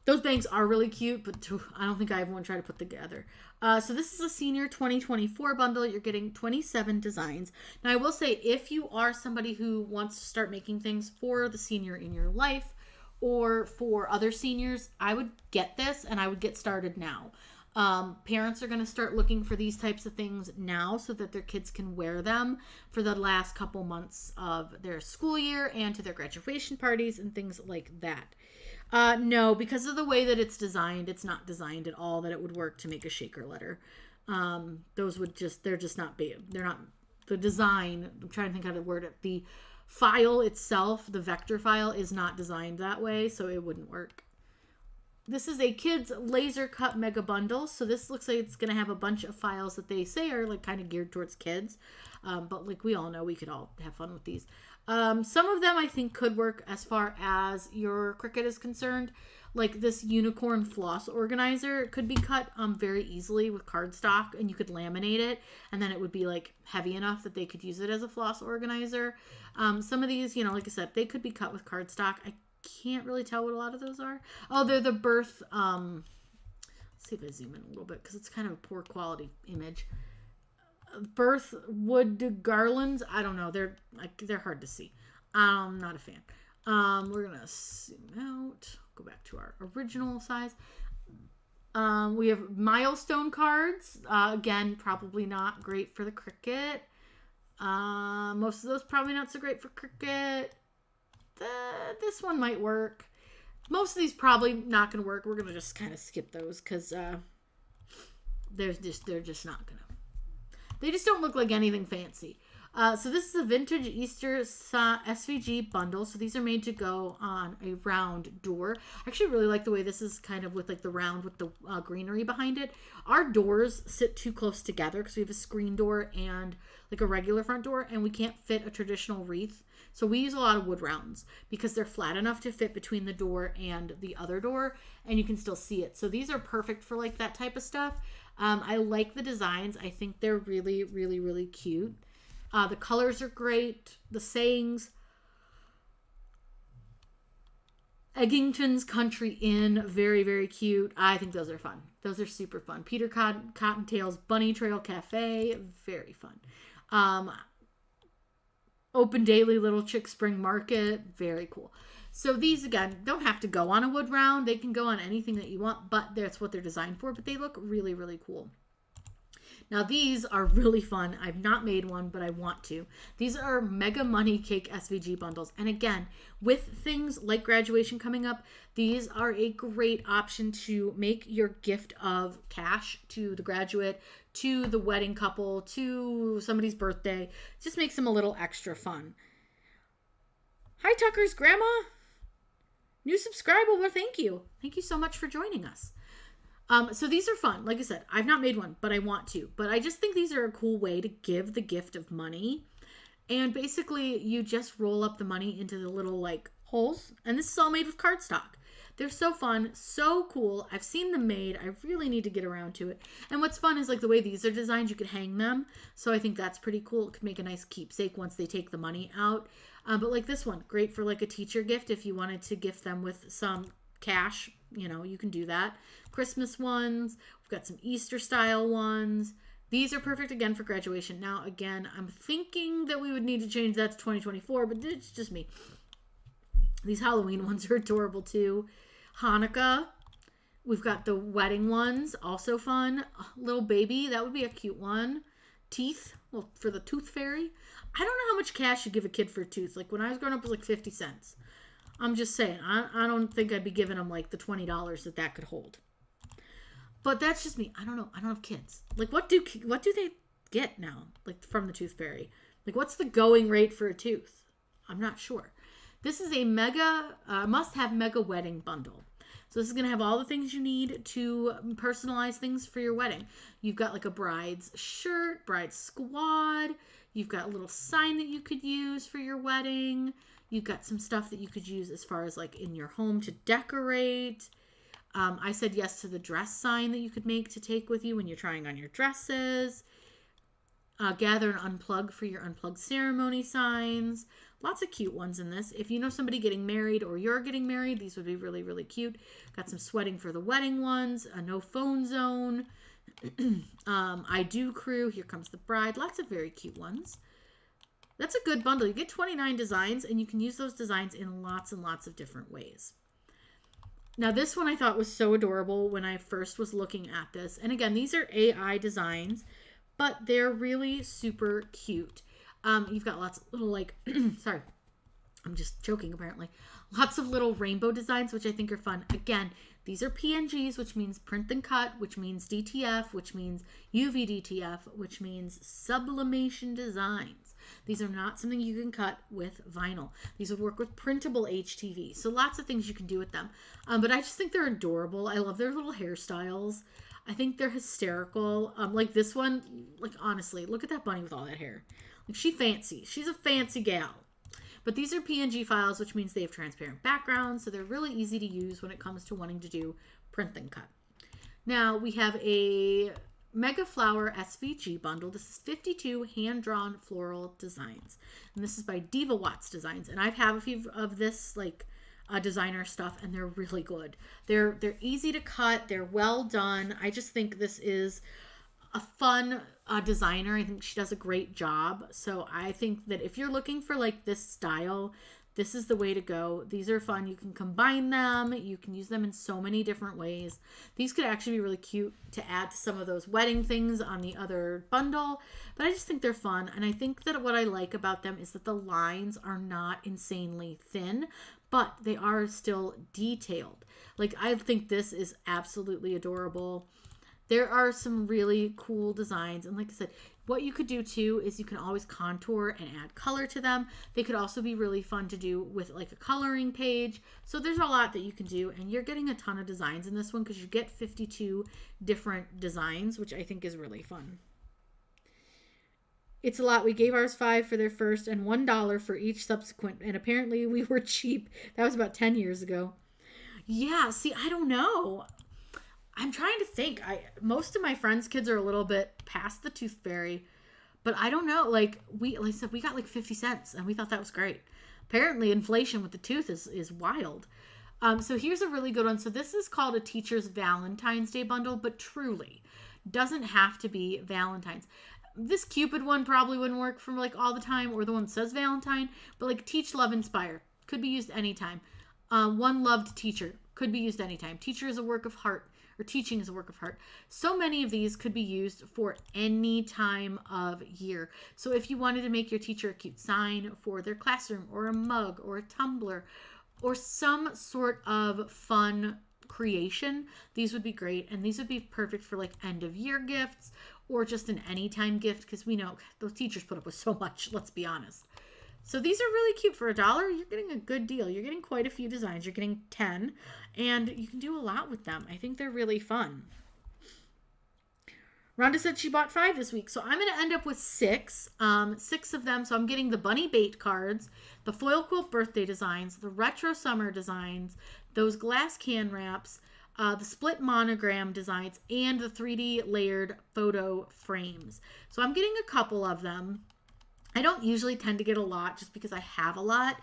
Those banks are really cute, but I don't think I have one try to put together. So this is a senior 2024 bundle. You're getting 27 designs. Now, I will say, if you are somebody who wants to start making things for the senior in your life or for other seniors, I would get this and I would get started now. Parents are going to start looking for these types of things now so that their kids can wear them for the last couple months of their school year and to their graduation parties and things like that. No, because of the way that it's designed, it's not designed at all that it would work to make a shaker letter. Those would just, they're just not, they're not, the design, I'm trying to think how to word it. The file itself, the vector file, is not designed that way, so it wouldn't work. This is a kids laser cut mega bundle. So this looks like it's going to have a bunch of files that they say are like kind of geared towards kids. But like we all know, we could all have fun with these. Some of them I think could work as far as your Cricut is concerned. Like this unicorn floss organizer could be cut very easily with cardstock, and you could laminate it, and then it would be like heavy enough that they could use it as a floss organizer. Some of these, you know, like I said, they could be cut with cardstock. I can't really tell what a lot of those are. Oh, they're the birth, let's see if I zoom in a little bit because it's kind of a poor quality image. Birth wood garlands. I don't know. They're hard to see. I'm not a fan. We're gonna zoom out. Go back to our original size. We have milestone cards. Again, probably not great for the Cricut. Most of those probably not so great for Cricut. This one might work. Most of these probably not going to work. We're going to just kind of skip those because they're just not going to. They just don't look like anything fancy. So this is a vintage Easter SVG bundle. So these are made to go on a round door. I actually really like the way this is kind of with like the round with the greenery behind it. Our doors sit too close together because we have a screen door and like a regular front door, and we can't fit a traditional wreath. So we use a lot of wood rounds because they're flat enough to fit between the door and the other door, and you can still see it. So these are perfect for like that type of stuff. I like the designs. I think they're really, really, really cute. The colors are great. The sayings. Eggington's Country Inn, very, very cute. I think those are fun. Those are super fun. Peter Cottontail's Bunny Trail Cafe, very fun. Open Daily Little Chick Spring Market, very cool. So these, again, don't have to go on a wood round. They can go on anything that you want, but that's what they're designed for. But they look really, really cool. Now, these are really fun. I've not made one, but I want to. These are Mega Money Cake SVG bundles. And again, with things like graduation coming up, these are a great option to make your gift of cash to the graduate, to the wedding couple, to somebody's birthday. It just makes them a little extra fun. Hi, Tucker's grandma. New subscriber. Well, thank you. Thank you so much for joining us. So these are fun. Like I said, I've not made one, but I want to. But I just think these are a cool way to give the gift of money. And basically, you just roll up the money into the little, like, holes. And this is all made with cardstock. They're so fun, so cool. I've seen them made. I really need to get around to it. And what's fun is, like, the way these are designed, you could hang them. So I think that's pretty cool. It could make a nice keepsake once they take the money out. But like this one, great for, like, a teacher gift if you wanted to gift them with some cash. You know, you can do that. Christmas ones. We've got some Easter style ones. These are perfect again for graduation. Now, again, I'm thinking that we would need to change that to 2024, but it's just me. These Halloween ones are adorable too. Hanukkah. We've got the wedding ones, also fun. Little baby, that would be a cute one. Teeth, well, for the tooth fairy. I don't know how much cash you give a kid for a tooth. Like when I was growing up, it was like 50 cents. I'm just saying, I don't think I'd be giving them like the $20 that could hold. But that's just me. I don't know. I don't have kids. Like what do they get now? Like from the tooth fairy? Like what's the going rate for a tooth? I'm not sure. This is a mega, must-have mega wedding bundle. So this is going to have all the things you need to personalize things for your wedding. You've got like a bride's shirt, bride's squad. You've got a little sign that you could use for your wedding. You've got some stuff that you could use as far as like in your home to decorate. I said yes to the dress sign that you could make to take with you when you're trying on your dresses. Gather and unplug for your unplugged ceremony signs. Lots of cute ones in this. If you know somebody getting married or you're getting married, these would be really, really cute. Got some sweating for the wedding ones. A no phone zone. I do crew. Here comes the bride. Lots of very cute ones. That's a good bundle. You get 29 designs and you can use those designs in lots and lots of different ways. Now this one I thought was so adorable when I first was looking at this. And again, these are AI designs, but they're really super cute. You've got lots of little like, sorry, I'm just joking apparently. Lots of little rainbow designs, which I think are fun. Again, these are PNGs, which means print and cut, which means DTF, which means UV DTF, which means sublimation designs. These are not something you can cut with vinyl. These would work with printable HTV. So lots of things you can do with them. But I just think they're adorable. I love their little hairstyles. I think they're hysterical. Like this one, like honestly, look at that bunny with all that hair. Like she's fancy. She's a fancy gal. But these are PNG files, which means they have transparent backgrounds. So they're really easy to use when it comes to wanting to do print and cut. Now we have a Mega Flower SVG bundle. This is 52 hand-drawn floral designs. And this is by Diva Watts Designs. And I have a few of this like designer stuff, and they're really good. They're easy to cut. They're well done. I just think this is a fun designer. I think she does a great job. So I think that if you're looking for like this style, this is the way to go. These are fun. You can combine them. You can use them in so many different ways. These could actually be really cute to add to some of those wedding things on the other bundle. But I just think they're fun. And I think that what I like about them is that the lines are not insanely thin, but they are still detailed. Like I think this is absolutely adorable. There are some really cool designs. And like I said, what you could do too is you can always contour and add color to them. They could also be really fun to do with like a coloring page. So there's a lot that you can do, and you're getting a ton of designs in this one because you get 52 different designs, which I think is really fun. It's a lot. We gave ours $5 for their first and $1 for each subsequent. And apparently we were cheap. That was about 10 years ago. Yeah, see, I don't know. I'm trying to think. Most of my friends' kids are a little bit past the tooth fairy, but I don't know. Like I said, we got like 50 cents, and we thought that was great. Apparently, inflation with the tooth is wild. So here's a really good one. So this is called a Teacher's Valentine's Day bundle, but truly doesn't have to be Valentine's. This Cupid one probably wouldn't work for like all the time, or the one that says Valentine, but like Teach, Love, Inspire could be used anytime. One Loved Teacher could be used anytime. Teacher is a work of heart. Or teaching is a work of heart. So many of these could be used for any time of year. So if you wanted to make your teacher a cute sign for their classroom, or a mug, or a tumbler, or some sort of fun creation, these would be great. And these would be perfect for like end of year gifts, or just an anytime gift, because we know those teachers put up with so much, let's be honest. So these are really cute. For $1, you're getting a good deal. You're getting quite a few designs. You're getting 10, and you can do a lot with them. I think they're really fun. Rhonda said she bought 5 this week, so I'm going to end up with 6. 6 of them. So I'm getting the bunny bait cards, the foil quilt birthday designs, the retro summer designs, those glass can wraps, the split monogram designs, and the 3D layered photo frames. So I'm getting a couple of them. I don't usually tend to get a lot just because I have a lot.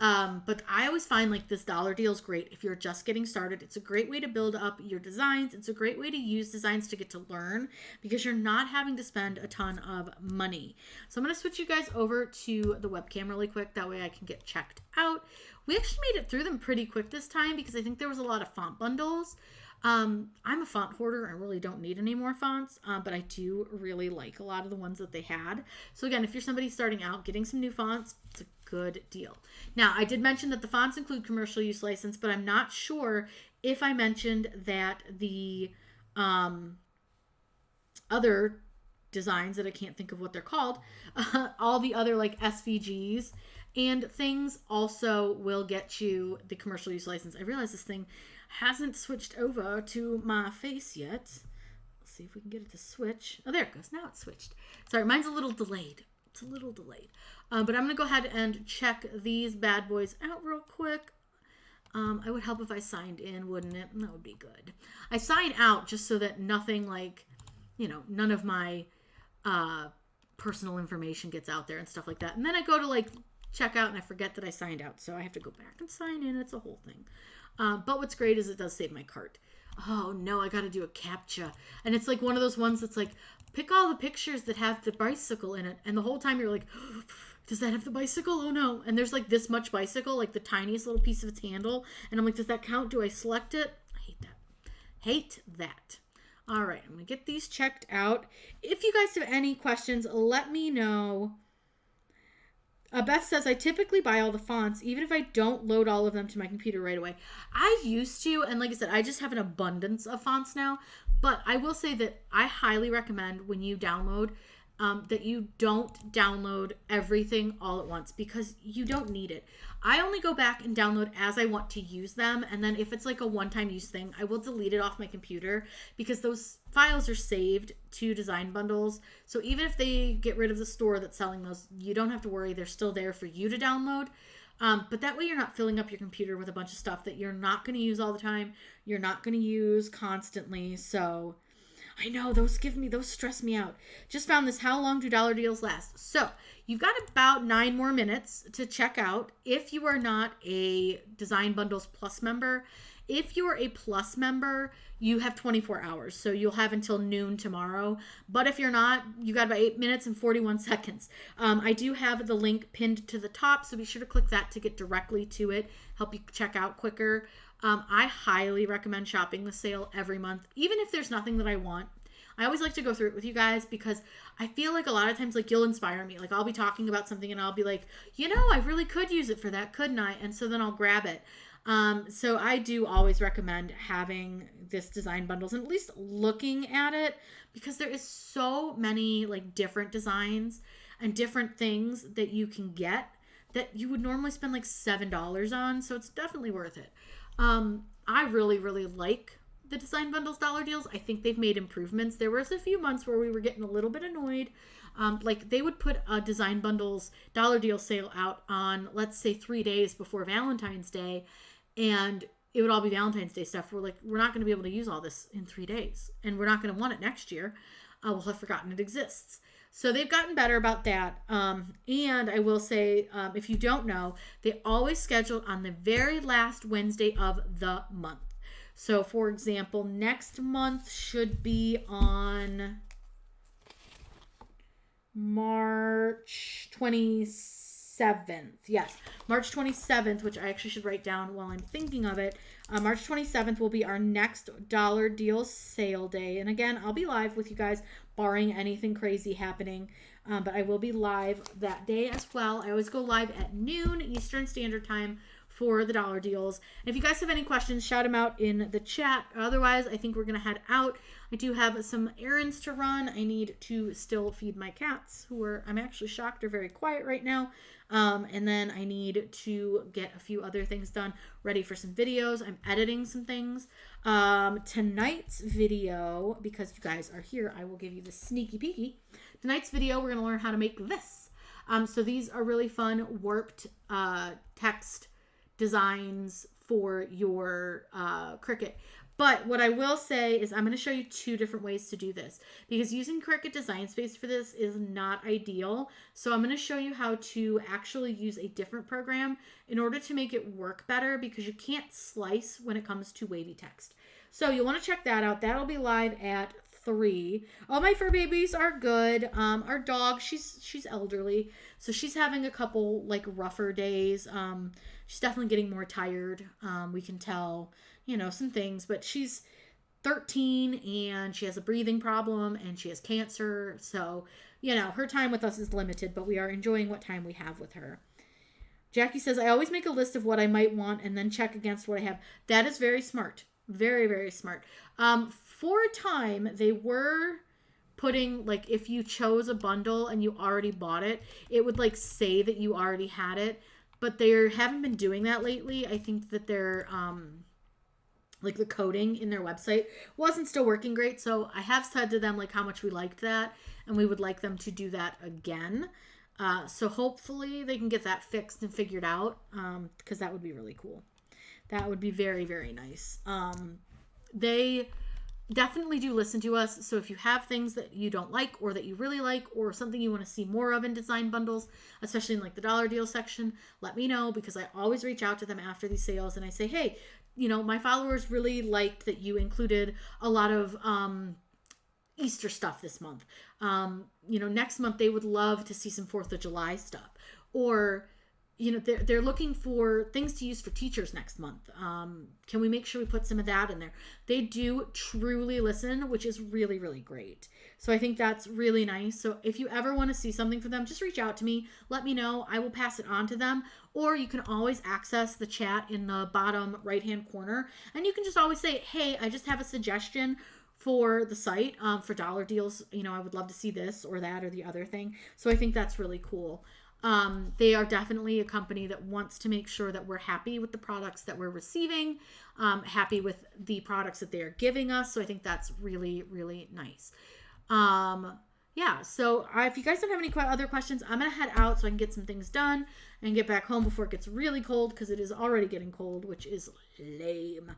But I always find like this dollar deal is great if you're just getting started. It's a great way to build up your designs. It's a great way to use designs to get to learn because you're not having to spend a ton of money. So I'm going to switch you guys over to the webcam really quick. That way I can get checked out. We actually made it through them pretty quick this time because I think there was a lot of font bundles. I'm a font hoarder. I really don't need any more fonts, but I do really like a lot of the ones that they had. So again, if you're somebody starting out, getting some new fonts, it's a good deal. Now, I did mention that the fonts include commercial use license, but I'm not sure if I mentioned that the other designs that I can't think of what they're called, all the other like SVGs and things also will get you the commercial use license. I realize this thing hasn't switched over to my face yet. Let's see if we can get it to switch. Oh, there it goes. Now it's switched. Sorry, mine's a little delayed. It's a little delayed. But I'm going to go ahead and check these bad boys out real quick. It would help if I signed in, wouldn't it? That would be good. I sign out just so that nothing like, none of my personal information gets out there and stuff like that. And then I go to like check out and I forget that I signed out. So I have to go back and sign in. It's a whole thing. But what's great is it does save my cart. Oh no, I got to do a CAPTCHA. And it's like one of those ones that's like, pick all the pictures that have the bicycle in it. And the whole time you're like, does that have the bicycle? Oh no. And there's like this much bicycle, like the tiniest little piece of its handle. And I'm like, does that count? Do I select it? I hate that. Hate that. All right, I'm going to get these checked out. If you guys have any questions, let me know. Beth says, I typically buy all the fonts, even if I don't load all of them to my computer right away. I used to, and like I said, I just have an abundance of fonts now. But I will say that I highly recommend when you download that you don't download everything all at once, because you don't need it. I only go back and download as I want to use them. And then if it's like a one-time use thing, I will delete it off my computer, because those files are saved to design bundles. So even if they get rid of the store that's selling those, you don't have to worry. They're still there for you to download. But that way you're not filling up your computer with a bunch of stuff that you're not going to use all the time. You're not going to use constantly. So I know those stress me out. Just found this. How long do dollar deals last? So you've got about 9 more minutes to check out if you are not a Design Bundles Plus member. If you're a Plus member, you have 24 hours. So you'll have until noon tomorrow. But if you're not, you got about 8 minutes and 41 seconds. I do have the link pinned to the top, so be sure to click that to get directly to it. Help you check out quicker. I highly recommend shopping the sale every month, even if there's nothing that I want. I always like to go through it with you guys, because I feel like a lot of times, like, you'll inspire me. Like, I'll be talking about something and I'll be like, I really could use it for that, couldn't I? And so then I'll grab it. So I do always recommend having this design bundles and at least looking at it, because there is so many like different designs and different things that you can get that you would normally spend like $7 on. So it's definitely worth it. I really, really like the design bundles dollar deals. I think they've made improvements. There was a few months where we were getting a little bit annoyed. Like they would put a design bundles dollar deal sale out on, let's say, 3 days before Valentine's Day, and it would all be Valentine's Day stuff. We're like, we're not going to be able to use all this in 3 days, and we're not going to want it next year. We'll have forgotten it exists. So they've gotten better about that. And I will say, if you don't know, they always schedule on the very last Wednesday of the month. So for example, next month should be on March 27th. Yes, March 27th, which I actually should write down while I'm thinking of it. March 27th will be our next dollar deal sale day. And again, I'll be live with you guys, barring anything crazy happening. But I will be live that day as well. I always go live at noon Eastern Standard Time for the dollar deals. And if you guys have any questions, shout them out in the chat. Otherwise, I think we're going to head out. I do have some errands to run. I need to still feed my cats, who are, I'm actually shocked, are very quiet right now. And then I need to get a few other things done, ready for some videos. I'm editing some things. Tonight's video, because you guys are here, I will give you the sneaky peeky. Tonight's video, we're going to learn how to make this. So these are really fun warped text designs for your Cricut. But what I will say is I'm going to show you 2 different ways to do this, because using Cricut Design Space for this is not ideal. So I'm going to show you how to actually use a different program in order to make it work better, because you can't slice when it comes to wavy text. So you'll want to check that out. That'll be live at 3. All my fur babies are good. Our dog, she's elderly, so she's having a couple like rougher days. She's definitely getting more tired. We can tell, some things, but she's 13 and she has a breathing problem and she has cancer. So, her time with us is limited, but we are enjoying what time we have with her. Jackie says, I always make a list of what I might want and then check against what I have. That is very smart. Very, very smart. For a time, they were putting, like, if you chose a bundle and you already bought it, it would, like, say that you already had it. But they haven't been doing that lately. I think that they're, like, the coding in their website wasn't still working great. So I have said to them, like, how much we liked that. And we would like them to do that again. So hopefully they can get that fixed and figured out, because that would be really cool. That would be very, very nice. They definitely do listen to us. So if you have things that you don't like or that you really like or something you want to see more of in design bundles, especially in like the dollar deal section, let me know, because I always reach out to them after these sales and I say, hey, my followers really liked that you included a lot of Easter stuff this month. Next month they would love to see some 4th of July stuff. Or, they're looking for things to use for teachers next month. Can we make sure we put some of that in there? They do truly listen, which is really, really great. So I think that's really nice. So if you ever want to see something for them, just reach out to me. Let me know. I will pass it on to them. Or you can always access the chat in the bottom right-hand corner. And you can just always say, hey, I just have a suggestion for the site, for dollar deals. I would love to see this or that or the other thing. So I think that's really cool. They are definitely a company that wants to make sure that we're happy with the products that we're receiving, happy with the products that they are giving us. So I think that's really, really nice. So if you guys don't have any other questions, I'm going to head out so I can get some things done and get back home before it gets really cold, because it is already getting cold, which is lame.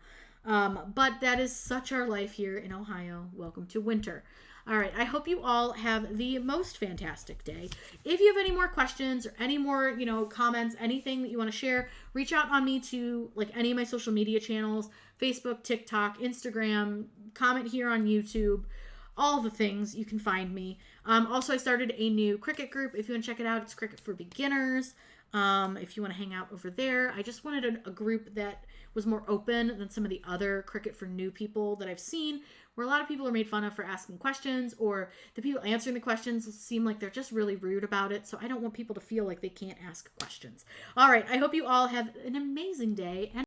But that is such our life here in Ohio. Welcome to winter. All right. I hope you all have the most fantastic day. If you have any more questions or any more, comments, anything that you want to share, reach out on me to any of my social media channels, Facebook, TikTok, Instagram, comment here on YouTube, all the things. You can find me. Also, I started a new Cricut group. If you want to check it out, it's Cricut for Beginners. If you want to hang out over there, I just wanted a group that was more open than some of the other Cricut for new people that I've seen, where a lot of people are made fun of for asking questions, or the people answering the questions seem like they're just really rude about it. So I don't want people to feel like they can't ask questions. All right. I hope you all have an amazing day. And